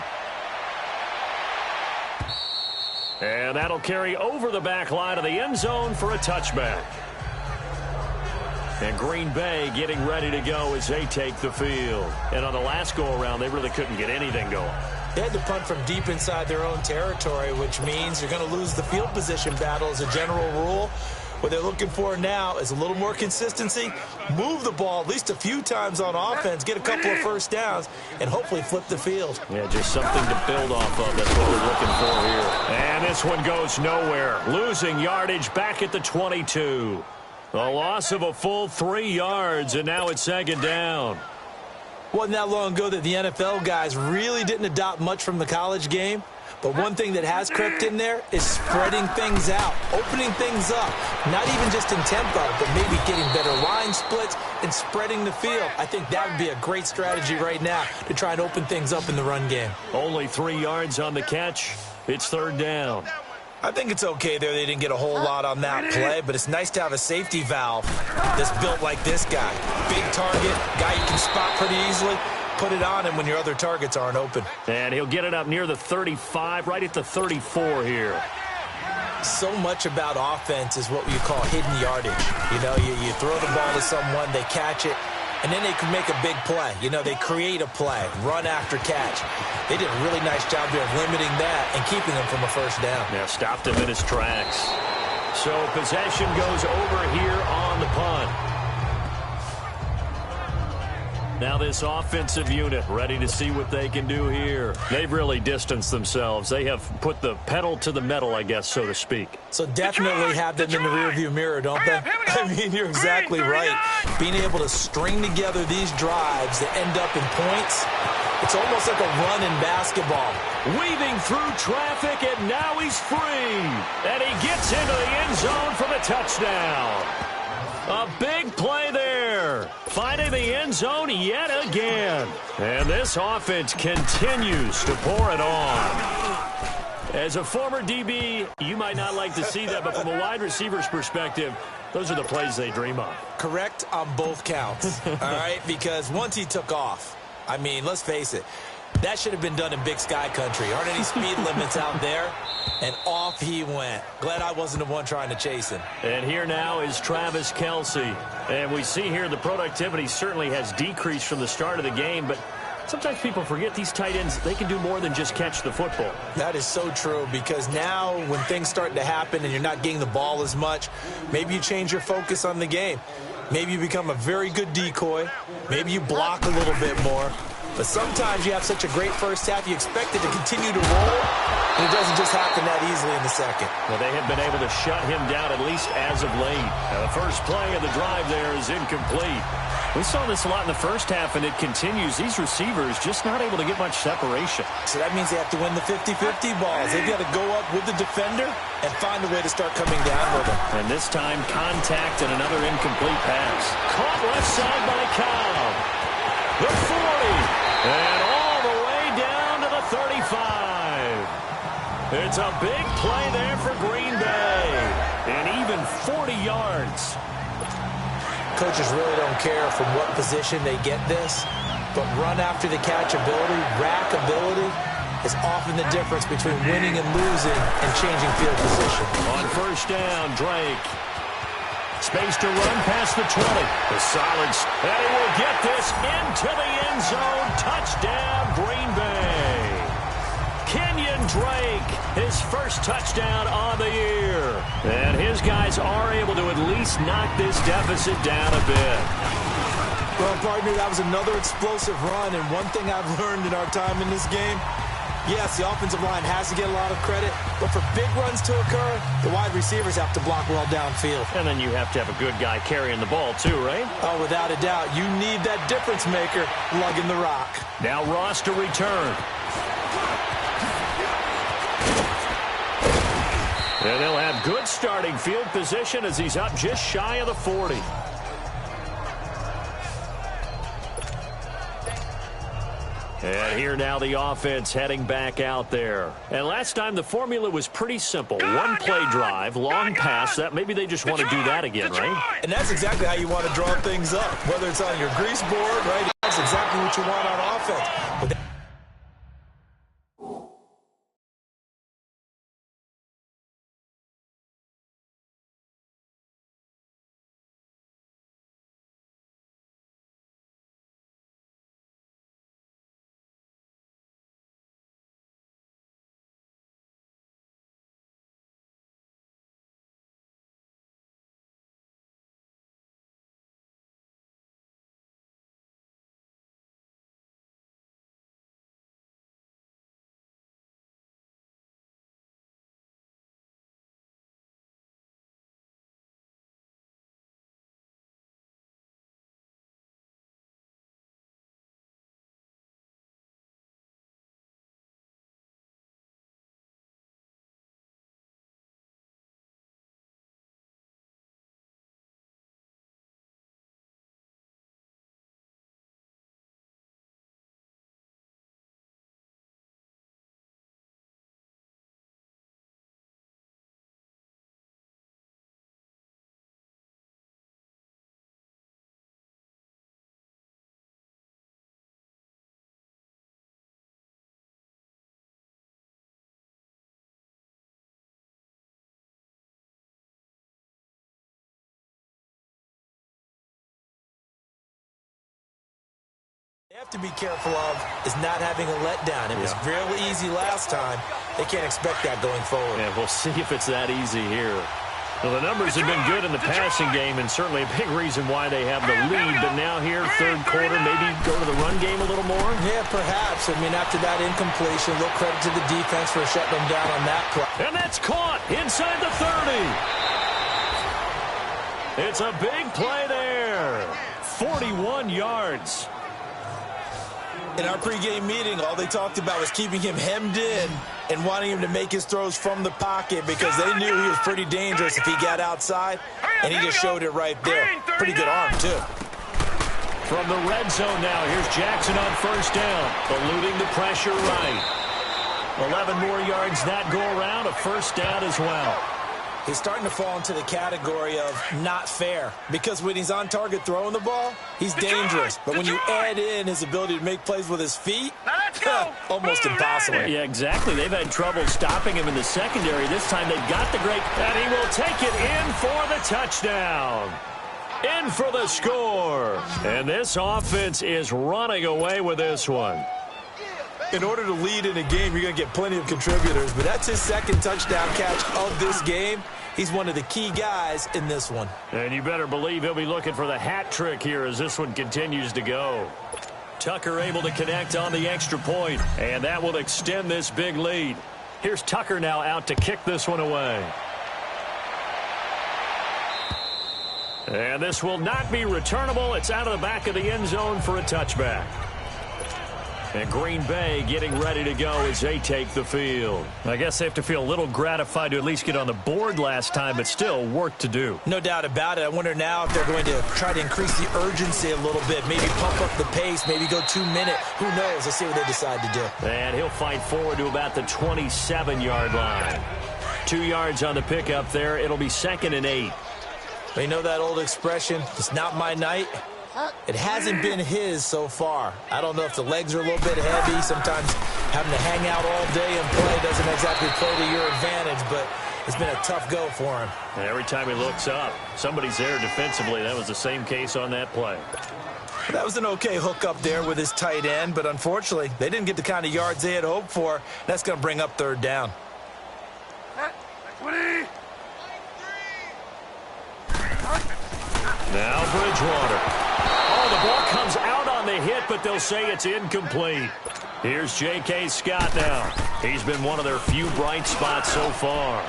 And that'll carry over the back line of the end zone for a touchback. And Green Bay getting ready to go as they take the field. And on the last go-around, they really couldn't get anything going. They had to punt from deep inside their own territory, which means you're going to lose the field position battle as a general rule. What they're looking for now is a little more consistency, move the ball at least a few times on offense, get a couple of 1st downs, and hopefully flip the field. Yeah, just something to build off of. That's what we're looking for here. And this one goes nowhere. Losing yardage back at the 22. A loss of a full 3 yards, and now it's 2nd down. Wasn't that long ago that the NFL guys really didn't adopt much from the college game. But one thing that has crept in there is spreading things out, opening things up, not even just in tempo, but maybe getting better line splits and spreading the field. I think that would be a great strategy right now to try and open things up in the run game. Only 3 yards on the catch. It's 3rd down. I think it's okay there. They didn't get a whole lot on that play, but it's nice to have a safety valve that's built like this guy. Big target, guy you can spot pretty easily. Put it on him when your other targets aren't open. And he'll get it up near the 35, right at the 34 here. So much about offense is what you call hidden yardage. You know, you throw the ball to someone, they catch it, and then they can make a big play. You know, they create a play, run after catch. They did a really nice job there of limiting that and keeping him from a 1st down. Yeah, stopped him in his tracks. So possession goes over here on the punt. Now this offensive unit ready to see what they can do here. They've really distanced themselves. They have put the pedal to the metal, I guess, so to speak. So definitely have them in the rearview mirror, don't they? I mean, you're exactly right. Being able to string together these drives that end up in points, it's almost like a run in basketball. Weaving through traffic, and now he's free. And he gets into the end zone for the touchdown. A big play there. Finding the end zone yet again. And this offense continues to pour it on. As a former DB, you might not like to see that, but from a wide receiver's perspective, those are the plays they dream of. Correct on both counts, all right? Because once he took off, I mean, let's face it, that should have been done in Big Sky Country. Aren't any speed limits out there? And off he went. Glad I wasn't the one trying to chase him. And here now is Travis Kelce. And we see here the productivity certainly has decreased from the start of the game, but sometimes people forget these tight ends, they can do more than just catch the football. That is so true, because now when things start to happen and you're not getting the ball as much, maybe you change your focus on the game. Maybe you become a very good decoy. Maybe you block a little bit more. But sometimes you have such a great 1st half, you expect it to continue to roll, and it doesn't just happen that easily in the 2nd. Well, they have been able to shut him down at least as of late. Now, the first play of the drive there is incomplete. We saw this a lot in the 1st half, and it continues. These receivers just not able to get much separation. So that means they have to win the 50-50 balls. They've got to go up with the defender and find a way to start coming down with them. And this time, contact and another incomplete pass. Caught left side by Cobb. The 40. And all the way down to the 35. It's a big play there for Green Bay. And even 40 yards. Coaches really don't care from what position they get this, but run after the catch ability, rack ability, is often the difference between winning and losing and changing field position. On first down, Drake. Space to run past the 20. The solid, and he will get this into the end zone. Touchdown, Green Bay. Kenyon Drake, his first touchdown on the year. And his guys are able to at least knock this deficit down a bit. Well, partner, that was another explosive run, and one thing I've learned in our time in this game, yes, the offensive line has to get a lot of credit, but for big runs to occur, the wide receivers have to block well downfield. And then you have to have a good guy carrying the ball too, right? Oh, without a doubt. You need that difference maker lugging the rock. Now Ross to return. And they'll have good starting field position as he's up just shy of the 40. And here now the offense heading back out there. And last time the formula was pretty simple. One play drive, long pass. That maybe they just want to do that again, right? And that's exactly how you want to draw things up. Whether it's on your grease board, right? That's exactly what you want on offense. But they have to be careful of is not having a letdown. It was real easy last time. They can't expect that going forward. Yeah, we'll see if it's that easy here. Well, the numbers have been good in the passing game, and certainly a big reason why they have the lead. But now here, third quarter, maybe go to the run game a little more? Yeah, perhaps. I mean, after that incompletion, a little credit to the defense for shutting them down on that play. And that's caught inside the 30. It's a big play there. 41 yards. In our pregame meeting, all they talked about was keeping him hemmed in and wanting him to make his throws from the pocket because they knew he was pretty dangerous if he got outside, and he just showed it right there. Pretty good arm, too. From the red zone now, here's Jackson on first down, eluding the pressure right. 11 more yards that go around, a first down as well. He's starting to fall into the category of not fair because when he's on target throwing the ball, he's dangerous. But when you add in his ability to make plays with his feet, almost impossible. Yeah, exactly. They've had trouble stopping him in the secondary. This time they've got the great, and he will take it in for the touchdown. In for the score. And this offense is running away with this one. In order to lead in a game, you're going to get plenty of contributors, but that's his second touchdown catch of this game. He's one of the key guys in this one. And you better believe he'll be looking for the hat trick here as this one continues to go. Tucker able to connect on the extra point, and that will extend this big lead. Here's Tucker now out to kick this one away. And this will not be returnable. It's out of the back of the end zone for a touchback. And Green Bay getting ready to go as they take the field. I guess they have to feel a little gratified to at least get on the board last time, but still work to do. No doubt about it. I wonder now if they're going to try to increase the urgency a little bit, maybe pump up the pace, maybe go 2 minutes. Who knows? Let's see what they decide to do. And he'll fight forward to about the 27-yard line. 2 yards on the pickup there. It'll be 2nd and 8. You know that old expression, it's not my night. It hasn't been his so far. I don't know if the legs are a little bit heavy. Sometimes having to hang out all day and play doesn't exactly play to your advantage, but it's been a tough go for him. And every time he looks up, somebody's there defensively. That was the same case on that play. That was an okay hook up there with his tight end, but unfortunately, they didn't get the kind of yards they had hoped for. That's going to bring up third down. Now Bridgewater. Oh, the ball comes out on the hit, but they'll say it's incomplete. Here's J.K. Scott now. He's been one of their few bright spots so far.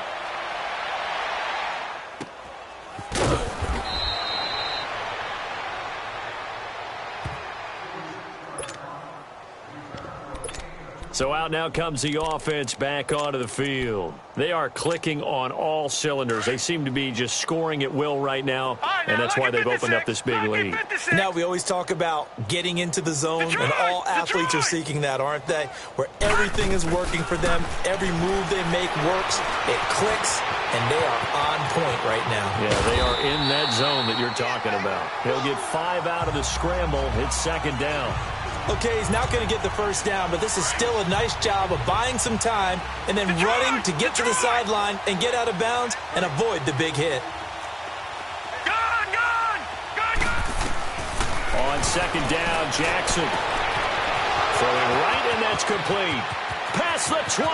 So out now comes the offense back onto the field. They are clicking on all cylinders. They seem to be just scoring at will right now, and that's why they've opened up this big lead. Now, we always talk about getting into the zone, and all athletes are seeking that, aren't they? Where everything is working for them, every move they make works, it clicks, and they are on point right now. Yeah, they are in that zone that you're talking about. He'll get 5 out of the scramble. It's second down. Okay, he's not going to get the first down, but this is still a nice job of buying some time and then running to get to the sideline and get out of bounds and avoid the big hit. On second down, Jackson. Throwing right, and that's complete. Past the 20.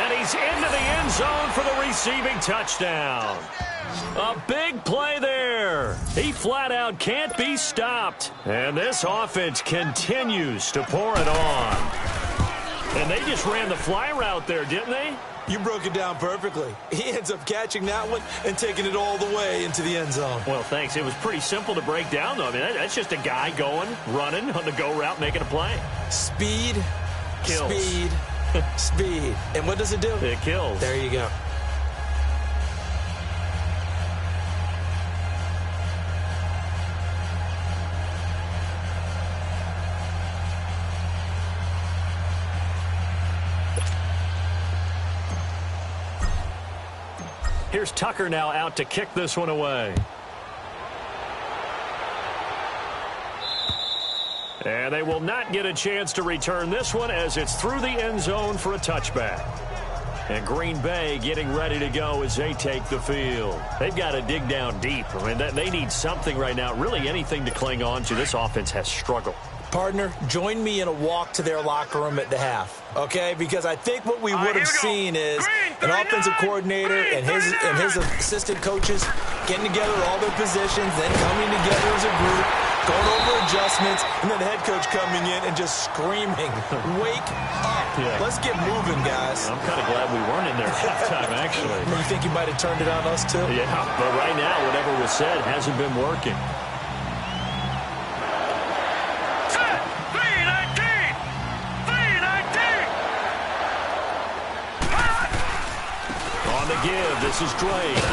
And he's into the end zone for the receiving touchdown. A big play there. He flat out can't be stopped. And this offense continues to pour it on. And they just ran the fly route there, didn't they? You broke it down perfectly. He ends up catching that one and taking it all the way into the end zone. Well, thanks. It was pretty simple to break down, though. I mean, that's just a guy going, running on the go route, making a play. Speed, kills. Speed, speed. And what does it do? It kills. There you go. Here's Tucker now out to kick this one away. And they will not get a chance to return this one as it's through the end zone for a touchback. And Green Bay getting ready to go as they take the field. They've got to dig down deep. I mean, they need something right now, really anything to cling on to. This offense has struggled. Partner, join me in a walk to their locker room at the half, okay? Because I think what we would have seen is an offensive coordinator and his assistant coaches getting together all their positions, then coming together as a group, going over adjustments, and then the head coach coming in and just screaming, wake up. Yeah. Let's get moving, guys. I'm kind of glad we weren't in there at halftime, actually. You think you might have turned it on us, too? Yeah, but right now, whatever was said hasn't been working. This is Drake.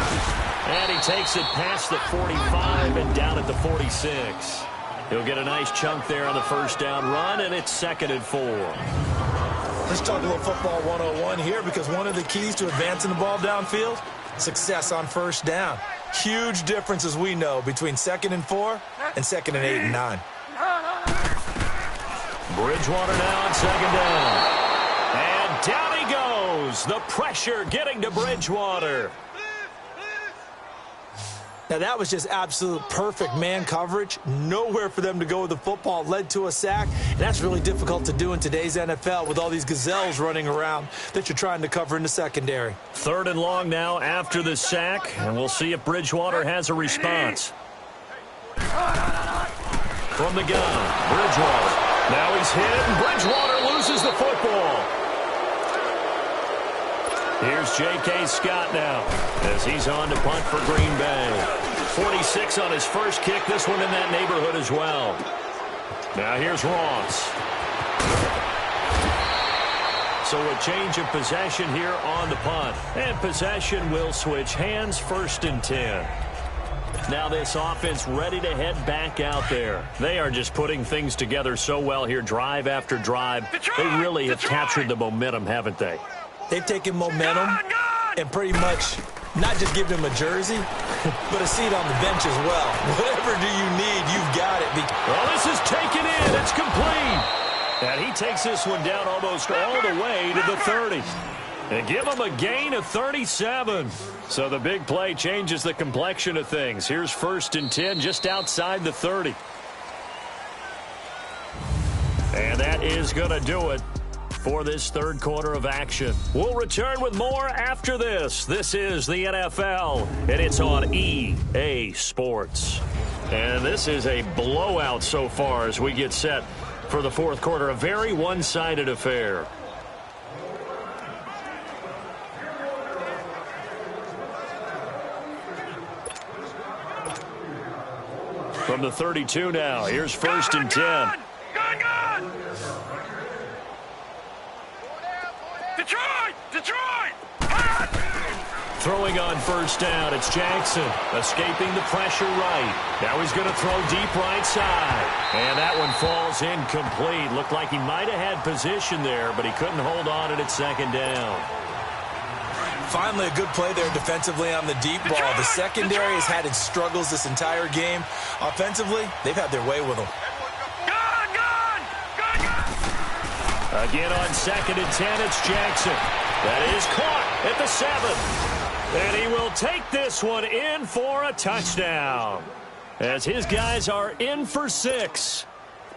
And he takes it past the 45 and down at the 46. He'll get a nice chunk there on the first down run, and it's 2nd and 4. Let's talk a little football 101 here, because one of the keys to advancing the ball downfield, success on first down. Huge difference, as we know, between 2nd and 4 and 2nd and 8 and 9. Bridgewater now on 2nd down. And down he goes. The pressure getting to Bridgewater. Now, that was just absolute perfect man coverage. Nowhere for them to go with the football. Led to a sack. And that's really difficult to do in today's NFL with all these gazelles running around that you're trying to cover in the secondary. 3rd and long now after the sack. And we'll see if Bridgewater has a response. From the gun, Bridgewater. Now he's hit, and Bridgewater loses the football. Here's J.K. Scott now as he's on to punt for Green Bay. 46 on his first kick. This one in that neighborhood as well. Now here's Ross. So a change of possession here on the punt. And possession will switch hands, 1st and 10. Now this offense ready to head back out there. They are just putting things together so well here, drive after drive. They really have captured the momentum, haven't they? They've taken momentum and pretty much Not just give him a jersey, but a seat on the bench as well. Whatever do you need, you've got it. Well, this is taken in. It's complete. And he takes this one down almost all the way to the 30. And give him a gain of 37. So the big play changes the complexion of things. Here's 1st and 10 just outside the 30. And that is going to do it for this third quarter of action. We'll return with more after this. This is the NFL, and it's on EA Sports. And this is a blowout so far as we get set for the fourth quarter. A very one-sided affair. From the 32 now, here's 1st and 10. Detroit! Throwing on 1st down, it's Jackson escaping the pressure right. Now he's going to throw deep right side. And that one falls incomplete. Looked like he might have had position there, but he couldn't hold on at 2nd down. Finally, a good play there defensively on the deep ball. The secondary has had its struggles this entire game. Offensively, they've had their way with them. Again on 2nd and 10, it's Jackson. That is caught at the 7. And he will take this one in for a touchdown. As his guys are in for 6.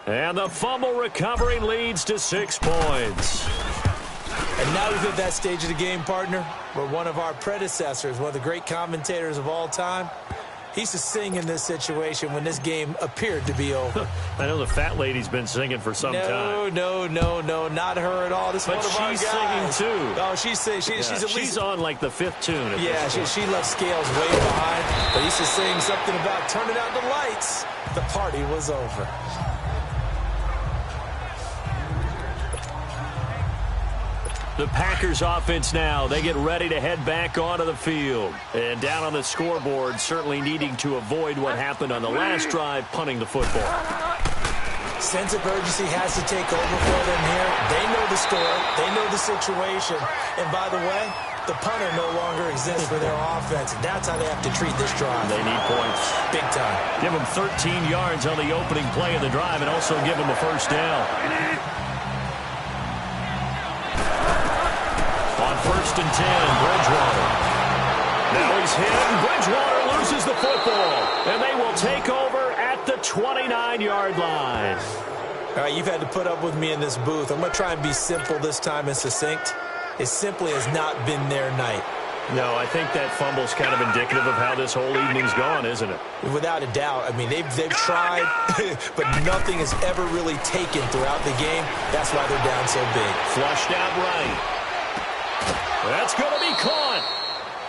And the fumble recovering leads to 6 points. And now we've hit that stage of the game, partner, where one of our predecessors, one of the great commentators of all time, he used to sing in this situation when this game appeared to be over. I know the fat lady's been singing for some time. No, not her at all. This is one of our guys. But she's singing too. Oh, she's at least... She's on like the 5th tune. Yeah, she left Scales way behind. But he used to sing something about turning out the lights. The party was over. The Packers offense now, they get ready to head back onto the field. And down on the scoreboard, certainly needing to avoid what happened on the last drive, punting the football. Sense of urgency has to take over for them here. They know the score. They know the situation. And by the way, the punter no longer exists for their offense. That's how they have to treat this drive. They need points. Big time. Give them 13 yards on the opening play of the drive and also give them a 1st down. On 1st and 10, Bridgewater. Now he's hit, and Bridgewater loses the football. And they will take over at the 29-yard line. All right, you've had to put up with me in this booth. I'm going to try and be simple this time and succinct. It simply has not been their night. No, I think that fumble's kind of indicative of how this whole evening's gone, isn't it? Without a doubt. I mean, they've tried, but nothing has ever really taken throughout the game. That's why they're down so big. Flushed out right. That's going to be caught.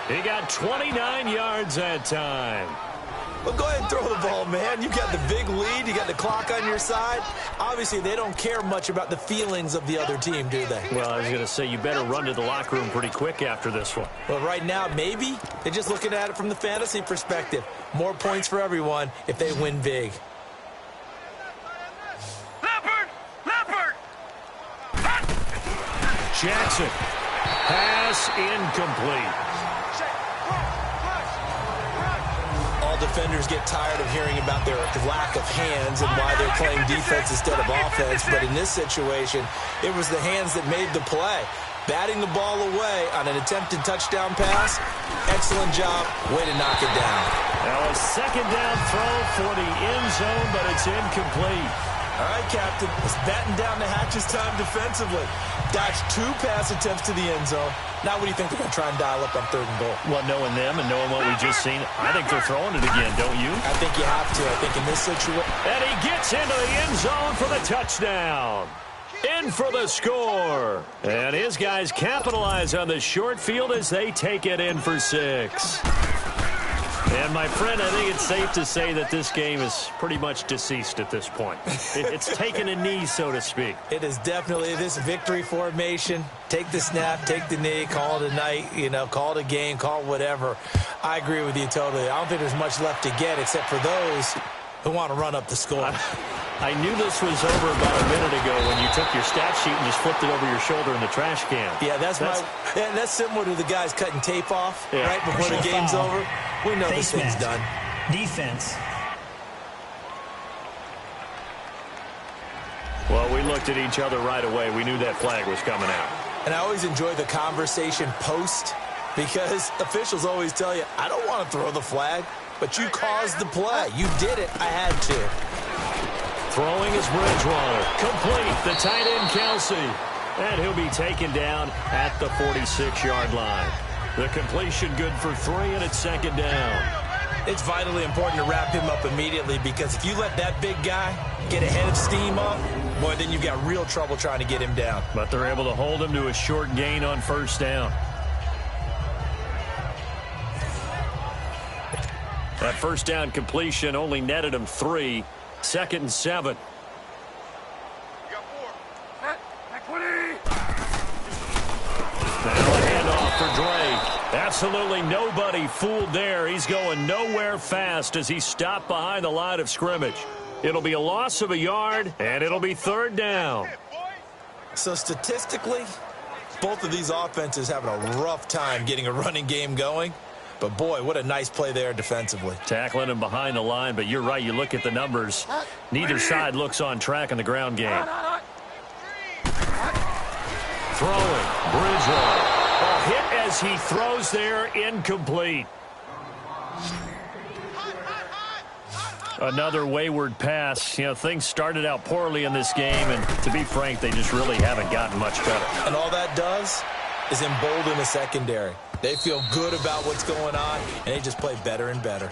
He got 29 yards that time. Well, go ahead and throw the ball, man. You got the big lead. You got the clock on your side. Obviously, they don't care much about the feelings of the other team, do they? Well, I was going to say, you better run to the locker room pretty quick after this one. Well, right now, maybe. They're just looking at it from the fantasy perspective. More points for everyone if they win big. Leopard! Jackson. Pass incomplete. Defenders get tired of hearing about their lack of hands and why they're playing defense instead of offense. But in this situation, it was the hands that made the play. Batting the ball away on an attempted touchdown pass. Excellent job. Way to knock it down. Now a 2nd down throw for the end zone, but it's incomplete. All right, Captain. It's batten down the hatches time defensively. Dodged 2 pass attempts to the end zone. Now what do you think they're going to try and dial up on 3rd and goal? Well, knowing them and knowing what we just seen, I think they're throwing it again, don't you? I think you have to. I think in this situation. And he gets into the end zone for the touchdown. In for the score. And his guys capitalize on the short field as they take it in for 6. And, my friend, I think it's safe to say that this game is pretty much deceased at this point. It's taken a knee, so to speak. It is definitely this victory formation. Take the snap, take the knee, call it a night, call it a game, call it whatever. I agree with you totally. I don't think there's much left to get except for those who want to run up the score. I knew this was over about a minute ago when you took your stat sheet and just flipped it over your shoulder in the trash can. Yeah, that's similar to the guys cutting tape off right before the game's over. We know this thing's done. Defense. Well, we looked at each other right away. We knew that flag was coming out. And I always enjoy the conversation post because officials always tell you, I don't want to throw the flag, but you caused the play. You did it. I had to. Throwing is Bridgewater. Complete. The tight end, Kelsey. And he'll be taken down at the 46-yard line. The completion good for 3, and it's second down. It's vitally important to wrap him up immediately because if you let that big guy get a head of steam up, boy, then you've got real trouble trying to get him down. But they're able to hold him to a short gain on first down. That first down completion only netted him 3. 2nd and 7. You got 4. Back 20. Now a handoff for Drake. Absolutely nobody fooled there. He's going nowhere fast as he stopped behind the line of scrimmage. It'll be a loss of a yard, and it'll be 3rd down. So statistically, both of these offenses having a rough time getting a running game going. But, boy, what a nice play there defensively. Tackling him behind the line, but you're right. You look at the numbers. Neither side looks on track in the ground game. Throwing. Bridgewater. A hit as he throws there, incomplete. Another wayward pass. You know, things started out poorly in this game, and to be frank, they just really haven't gotten much better. And all that does is embolden the secondary. They feel good about what's going on, and they just play better and better.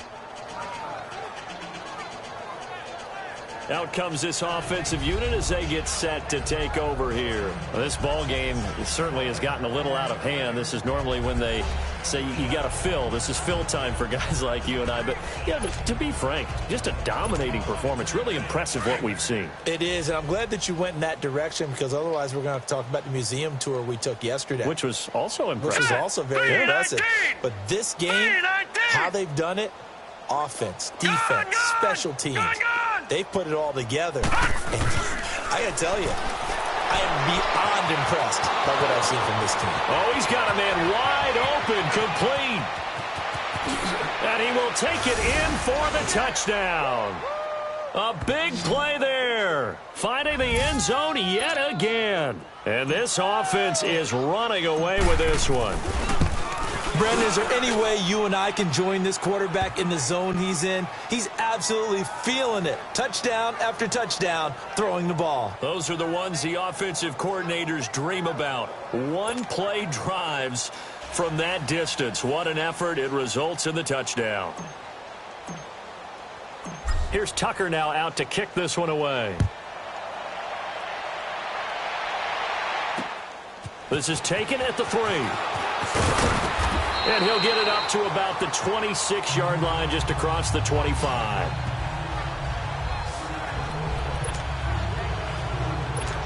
Out comes this offensive unit as they get set to take over here. Well, this ball game certainly has gotten a little out of hand. This is normally when they say you got to fill. This is fill time for guys like you and I. But, yeah, to be frank, just a dominating performance. Really impressive what we've seen. It is, and I'm glad that you went in that direction because otherwise we're going to talk about the museum tour we took yesterday. Which was also impressive. Which was also very impressive. But this game, how they've done it, offense, defense, special teams, they've put it all together. And I got to tell you, I am beyond impressed by what I've seen from this team. Oh, he's got a man wide open, complete. And he will take it in for the touchdown. A big play there. Finding the end zone yet again. And this offense is running away with this one. Brendan, is there any way you and I can join this quarterback in the zone he's in? He's absolutely feeling it. Touchdown after touchdown, throwing the ball. Those are the ones the offensive coordinators dream about. One-play drives from that distance. What an effort. It results in the touchdown. Here's Tucker now out to kick this one away. This is taken at the 3. And he'll get it up to about the 26-yard line, just across the 25.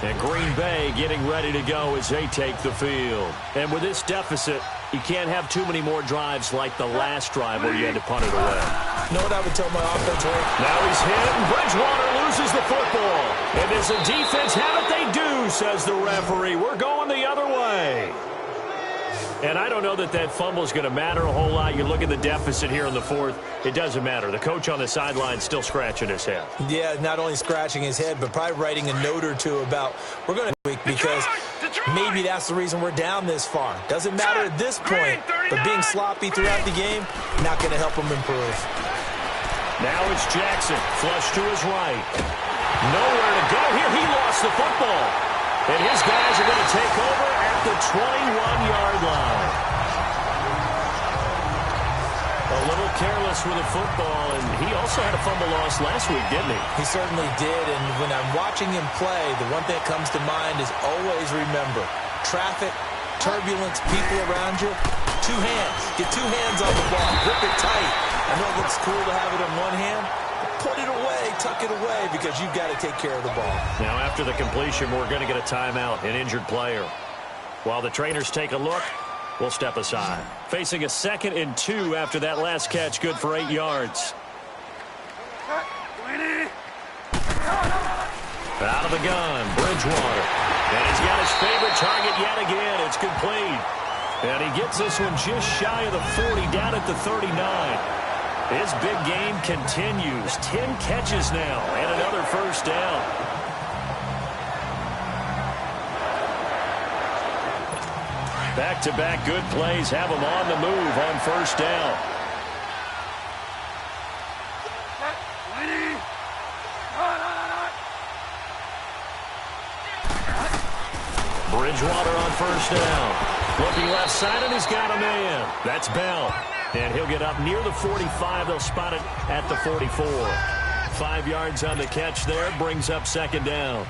And Green Bay getting ready to go as they take the field. And with this deficit, you can't have too many more drives like the last drive where you had to punt it away. Know what I would tell my offense? Now he's hit, and Bridgewater loses the football. And as the defense have it, they do, says the referee. We're going the other way. And I don't know that that fumble is going to matter a whole lot. You look at the deficit here in the 4th. It doesn't matter. The coach on the sideline still scratching his head. Yeah, not only scratching his head, but probably writing a note or two about we're going to week because maybe that's the reason we're down this far. Doesn't matter at this point, but being sloppy throughout the game, not going to help him improve. Now it's Jackson, flush to his right. Nowhere to go here. He lost the football. And his guys are going to take over at the 21-yard line. A little careless with the football, and he also had a fumble loss last week, didn't he? He certainly did, and when I'm watching him play, the one thing that comes to mind is always remember, traffic, turbulence, people around you, 2 hands. Get 2 hands on the ball. Grip it tight. I know it looks cool to have it in one hand, but put it away, tuck it away, because you've got to take care of the ball. Now, after the completion, we're going to get a timeout, an injured player. While the trainers take a look, we'll step aside. Facing a 2nd and 2 after that last catch, good for 8 yards. 20. Out of the gun, Bridgewater. And he's got his favorite target yet again. It's complete. And he gets this one just shy of the 40, down at the 39. His big game continues. 10 catches now and another first down. Back-to-back good plays have him on the move on first down. Bridgewater on first down. Looking left side, and he's got a man. That's Bell. And he'll get up near the 45. They'll spot it at the 44. 5 yards on the catch there. Brings up second down.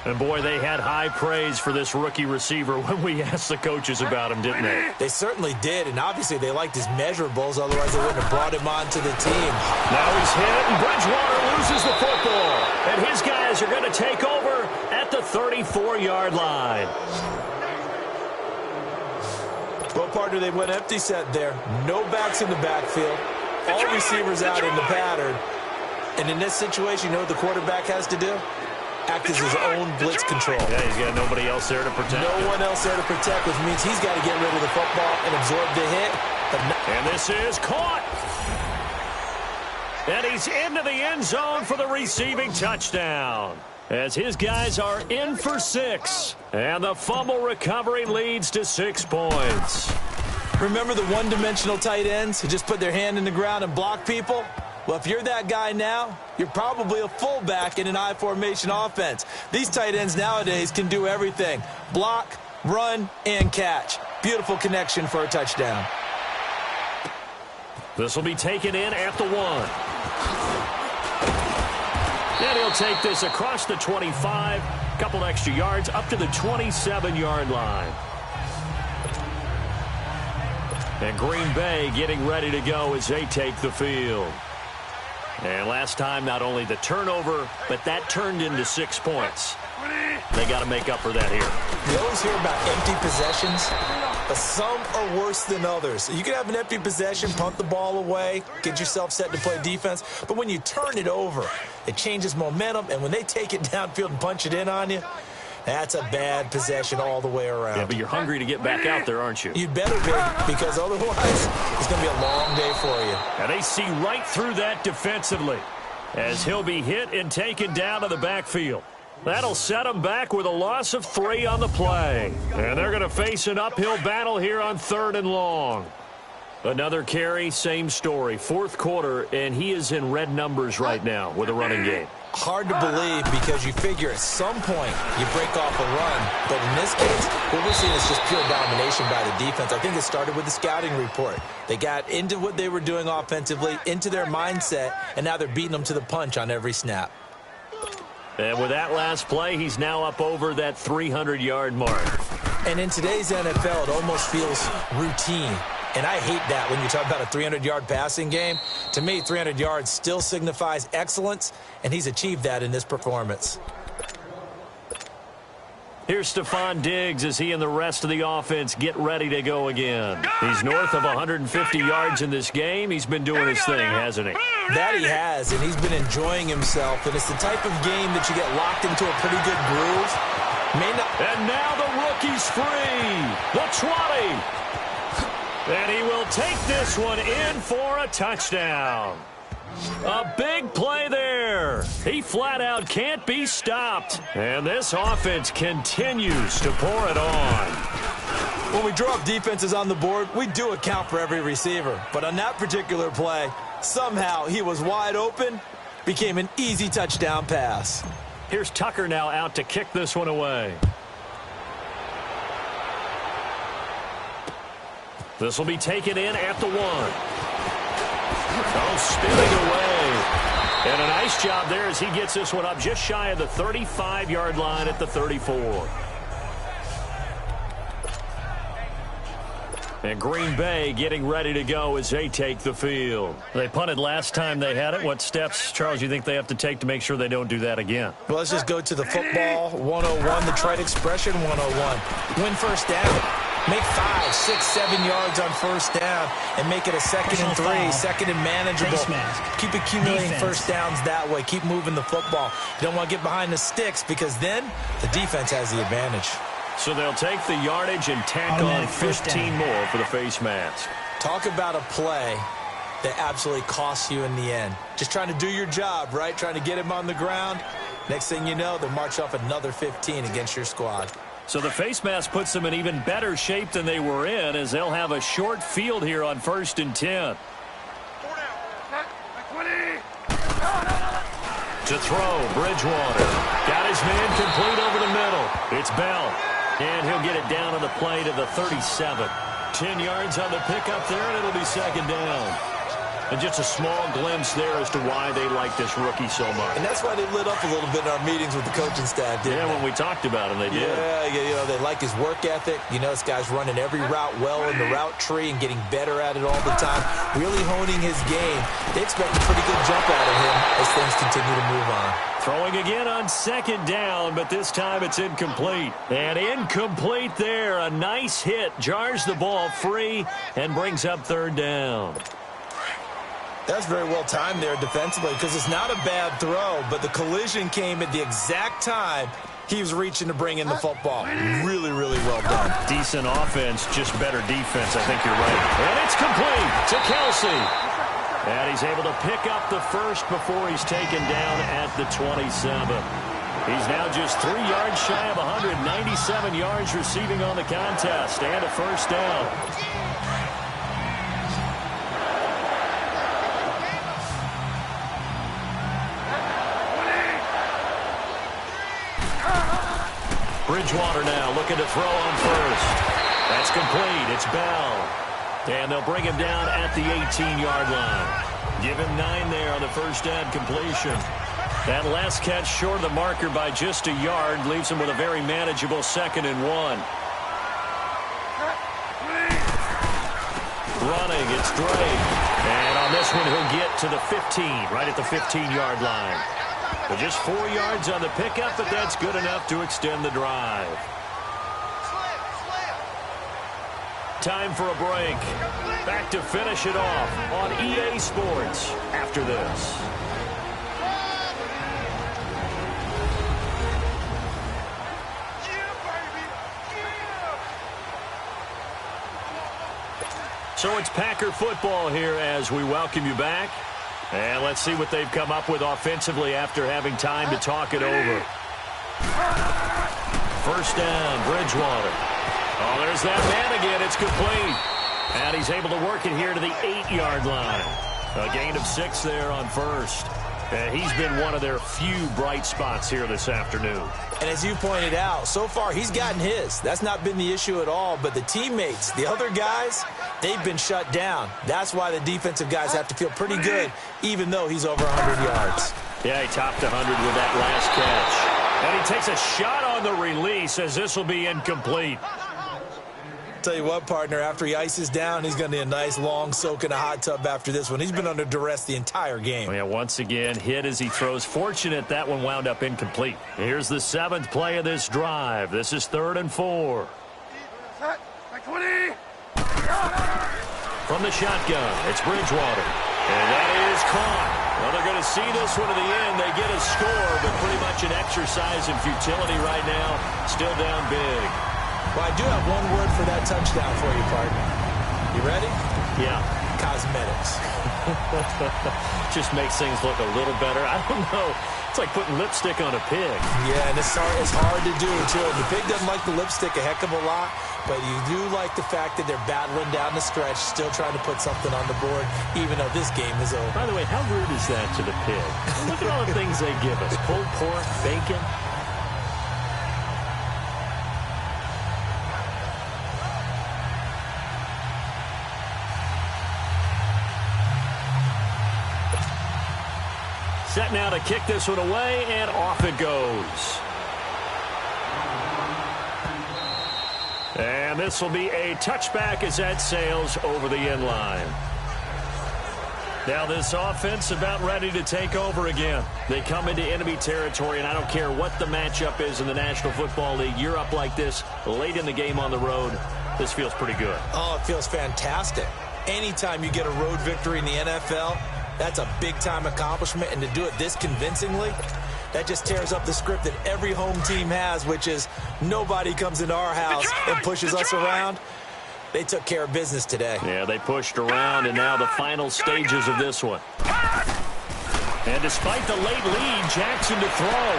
And, boy, they had high praise for this rookie receiver when we asked the coaches about him, didn't they? They certainly did, and obviously they liked his measurables. Otherwise, they wouldn't have brought him onto the team. Now he's hit, and Bridgewater loses the football. And his guys are going to take over at the 34-yard line. Well, partner, they went empty set there. No backs in the backfield. All receivers out in the pattern. And in this situation, you know what the quarterback has to do? Act as his own blitz control. Yeah, he's got nobody else there to protect. No one else there to protect, which means he's got to get rid of the football and absorb the hit. And this is caught. And he's into the end zone for the receiving touchdown. As his guys are in for 6. And the fumble recovery leads to 6 points. Remember the one-dimensional tight ends who just put their hand in the ground and block people? Well, if you're that guy now, you're probably a fullback in an I-formation offense. These tight ends nowadays can do everything. Block, run, and catch. Beautiful connection for a touchdown. This will be taken in at the 1. And he'll take this across the 25. Couple extra yards up to the 27-yard line. And Green Bay getting ready to go as they take the field. And last time, not only the turnover, but that turned into 6 points. They got to make up for that here. You always hear about empty possessions, but some are worse than others. You can have an empty possession, punt the ball away, get yourself set to play defense, but when you turn it over, it changes momentum, and when they take it downfield and punch it in on you, that's a bad possession all the way around. Yeah, but you're hungry to get back out there, aren't you? You'd better be, because otherwise it's going to be a long day for you. And they see right through that defensively as he'll be hit and taken down to the backfield. That'll set him back with a loss of 3 on the play. And they're going to face an uphill battle here on 3rd and long. Another carry, same story. 4th quarter, and he is in red numbers right now with a running game. Hard to believe because you figure at some point you break off a run. But in this case, what we're seeing is just pure domination by the defense. I think it started with the scouting report. They got into what they were doing offensively, into their mindset, and now they're beating them to the punch on every snap. And with that last play, he's now up over that 300-yard mark. And in today's NFL, it almost feels routine. And I hate that when you talk about a 300-yard passing game. To me, 300 yards still signifies excellence, and he's achieved that in this performance. Here's Stephon Diggs as he and the rest of the offense get ready to go again. He's north of 150 yards in this game. He's been doing his thing, hasn't he? That he has, and he's been enjoying himself. And it's the type of game that you get locked into a pretty good groove. And now the rookie's free. The 20. And he will take this one in for a touchdown. A big play there. He flat out can't be stopped. And this offense continues to pour it on. When we draw up defenses on the board, we do account for every receiver. But on that particular play, somehow he was wide open, became an easy touchdown pass. Here's Tucker now out to kick this one away. This will be taken in at the 1. Oh, spinning away. And a nice job there as he gets this one up just shy of the 35-yard line at the 34. And Green Bay getting ready to go as they take the field. They punted last time they had it. What steps, Charles, you think they have to take to make sure they don't do that again? Well, let's just go to the football 101, the trite expression 101. Win first down. Make 5, 6, 7 yards on first down and make it a 2nd and 3, second and manageable. Keep accumulating first downs that way. Keep moving the football. You don't want to get behind the sticks because then the defense has the advantage. So they'll take the yardage and tack on 15 more for the face mask. Talk about a play that absolutely costs you in the end. Just trying to do your job, right? Trying to get him on the ground. Next thing you know, they'll march off another 15 against your squad. So the face mask puts them in even better shape than they were in, as they'll have a short field here on 1st and 10. To throw, Bridgewater. Got his man complete over the middle. It's Bell. And he'll get it down on the play to the 37. 10 yards on the pickup there, and it'll be 2nd down. And just a small glimpse there as to why they like this rookie so much. And that's why they lit up a little bit in our meetings with the coaching staff, didn't they? When we talked about him, they did. Yeah, they like his work ethic. This guy's running every route well in the route tree and getting better at it all the time, really honing his game. They expect a pretty good jump out of him as things continue to move on. Throwing again on 2nd down, but this time it's incomplete. And incomplete there. A nice hit. Jars the ball free and brings up 3rd down. That's very well timed there defensively because it's not a bad throw, but the collision came at the exact time he was reaching to bring in the football. Really, really well done. Decent offense, just better defense. I think you're right. And it's complete to Kelsey. And he's able to pick up the first before he's taken down at the 27. He's now just 3 yards shy of 197 yards receiving on the contest and a 1st down. Bridgewater now looking to throw on 1st. That's complete. It's Bell. And they'll bring him down at the 18-yard line. Give him 9 there on the 1st down completion. That last catch short of the marker by just a yard leaves him with a very manageable 2nd and 1. Running, it's Drake. And on this one, he'll get to the 15, right at the 15-yard line. But just 4 yards on the pickup, but that's good enough to extend the drive. Time for a break. Back to finish it off on EA Sports after this. So it's Packer football here as we welcome you back. And let's see what they've come up with offensively after having time to talk it over. 1st down, Bridgewater. Oh, there's that man again. It's complete. And he's able to work it here to the 8-yard line. A gain of 6 there on 1st. He's been one of their few bright spots here this afternoon. And as you pointed out, so far he's gotten his. That's not been the issue at all. But the teammates, the other guys, they've been shut down. That's why the defensive guys have to feel pretty good, even though he's over 100 yards. Yeah, he topped 100 with that last catch. And he takes a shot on the release as this will be incomplete. Tell you what, partner, after he ices down, he's going to need a nice long soak in a hot tub after this one. He's been under duress the entire game. Yeah, once again, hit as he throws. Fortunate that one wound up incomplete. Here's the 7th play of this drive. This is 3rd and 4. From the shotgun, it's Bridgewater. And that is caught. Well, they're going to see this one to the end. They get a score, but pretty much an exercise in futility right now. Still down big. Well, I do have one word for that touchdown for you, partner. You ready? Yeah. Cosmetics. Just makes things look a little better. I don't know. It's like putting lipstick on a pig. Yeah, and it's hard to do, too. The pig doesn't like the lipstick a heck of a lot, but you do like the fact that they're battling down the stretch, still trying to put something on the board, even though this game is over. By the way, how rude is that to the pig? Look at all the things they give us. Pulled pork, bacon. Set now to kick this one away, and off it goes. And this will be a touchback as that sails over the end line. Now this offense about ready to take over again. They come into enemy territory, and I don't care what the matchup is in the National Football League. You're up like this late in the game on the road. this feels pretty good. Oh, it feels fantastic. Anytime you get a road victory in the NFL, that's a big-time accomplishment, and to do it this convincingly, that just tears up the script that every home team has, which is nobody comes into our house and pushes us around. They took care of business today. Yeah, they pushed around, and now the final stages of this one. And despite the late lead, Jackson to throw.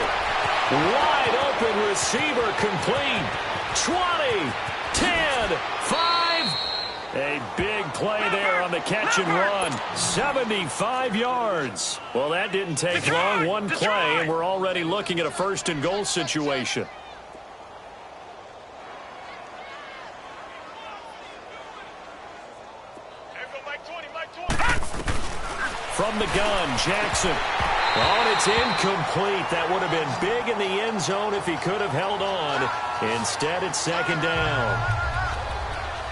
Wide open receiver complete. 20, 10, 5. A big play there on the catch and run. 75 yards. Well, that didn't take long. One play, and we're already looking at a first and goal situation. From the gun, Jackson. Oh, and it's incomplete. That would have been big in the end zone if he could have held on. Instead, it's second down.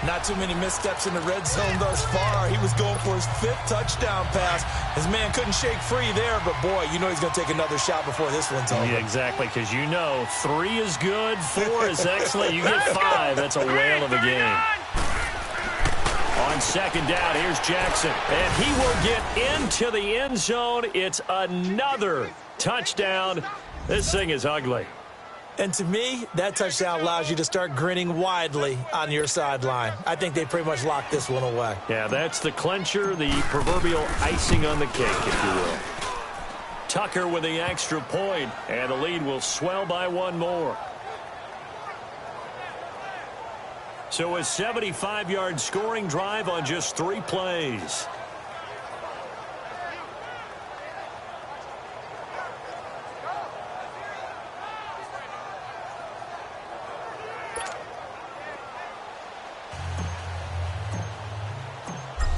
Not too many missteps in the red zone thus far. He was going for his 5th touchdown pass. His man couldn't shake free there, but boy, you know he's going to take another shot before this one's over. Yeah, exactly, because you know 3 is good, 4 is excellent. You get 5, that's a whale of a game. On second down, here's Jackson, and he will get into the end zone. It's another touchdown. This thing is ugly. And to me, that touchdown allows you to start grinning widely on your sideline. I think they pretty much locked this one away. Yeah, that's the clincher, the proverbial icing on the cake, if you will. Tucker with the extra point, and the lead will swell by 1 more. So a 75-yard scoring drive on just 3 plays.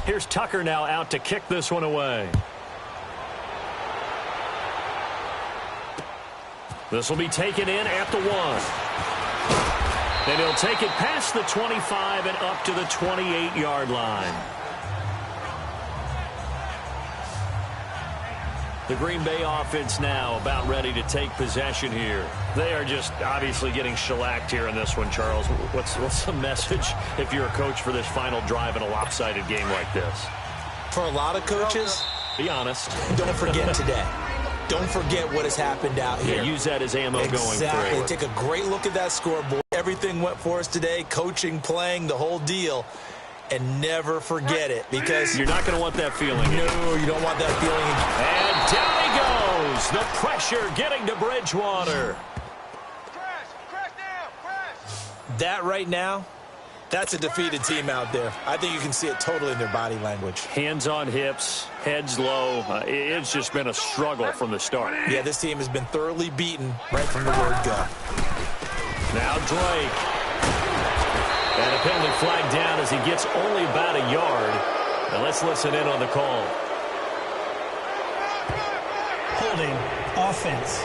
Here's Tucker now out to kick this one away. This will be taken in at the 1. And he'll take it past the 25 and up to the 28-yard line. The Green Bay offense now about ready to take possession here. They are just obviously getting shellacked here in this one, Charles. What's the message if you're a coach for this final drive in a lopsided game like this? For a lot of coaches, be honest. Don't forget today. Don't forget what has happened out here. Yeah, use that as ammo going forward. Exactly. Take a great look at that scoreboard. Everything went for us today, coaching, playing, the whole deal. And never forget it, because you're not going to want that feeling. No, you don't want that feeling. And down he goes. The pressure getting to Bridgewater. Crash down. That right now, that's a defeated team out there. I think you can see it totally in their body language. Hands on hips, heads low. It's just been a struggle from the start. Yeah, this team has been thoroughly beaten right from the word go. Now Drake. And a penalty flag down as he gets only about a yard. Now let's listen in on the call. Holding, offense.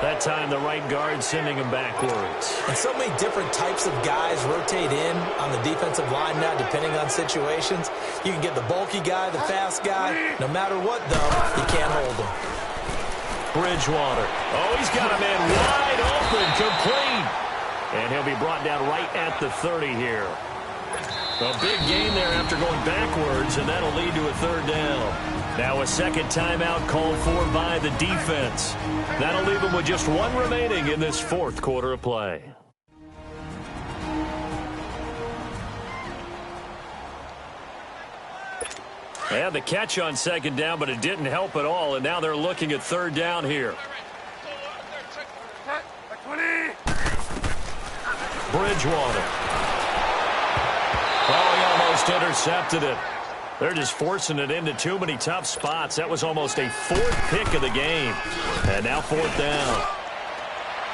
That time the right guard sending him backwards. And so many different types of guys rotate in on the defensive line now, depending on situations. You can get the bulky guy, the fast guy. No matter what, though, you can't hold him. Bridgewater. Oh, he's got a man wide open, complete. And he'll be brought down right at the 30 here. A big gain there after going backwards, and that'll lead to a 3rd down. Now a second timeout called for by the defense. That'll leave them with just 1 remaining in this 4th quarter of play. They had the catch on 2nd down, but it didn't help at all, and now they're looking at 3rd down here. Bridgewater. Oh, he almost intercepted it. They're just forcing it into too many tough spots. That was almost a 4th pick of the game. And now 4th down.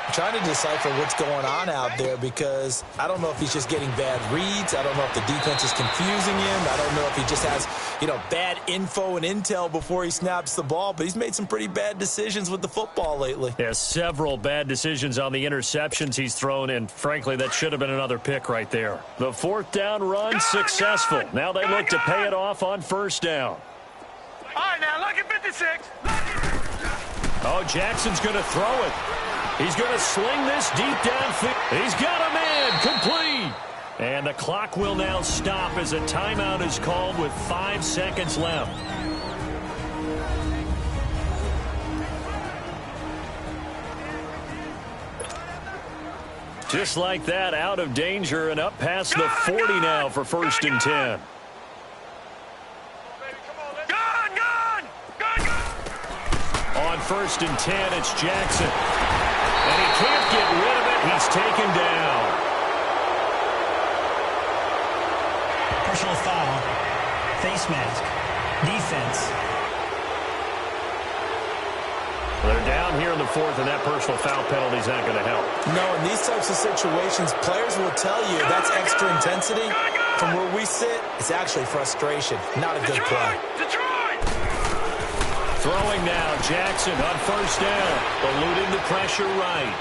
I'm trying to decipher what's going on out there, because I don't know if he's just getting bad reads. I don't know if the defense is confusing him. I don't know if he just has, bad info and intel before he snaps the ball. But he's made some pretty bad decisions with the football lately. Yeah, several bad decisions on the interceptions he's thrown, and frankly, that should have been another pick right there. The 4th down run successful. Now they look to pay it off on 1st down. All right, now, look at 56. Oh, Jackson's going to throw it. He's going to sling this deep downfield. He's got a man complete. And the clock will now stop as a timeout is called with 5 seconds left. Just like that, out of danger and up past the 40 now for 1st and 10. On 1st and 10, it's Jackson. And he can't get rid of it. He's taken down. Personal foul. Face mask. Defense. They're down here in the 4th, and that personal foul penalty is not going to help. No, in these types of situations, players will tell you that's extra intensity. From where we sit, it's actually frustration. Not a good play. Throwing now, Jackson on 1st down. Eluding the pressure right.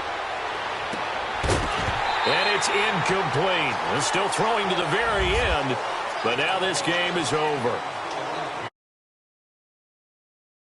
And it's incomplete. They're still throwing to the very end, but now this game is over.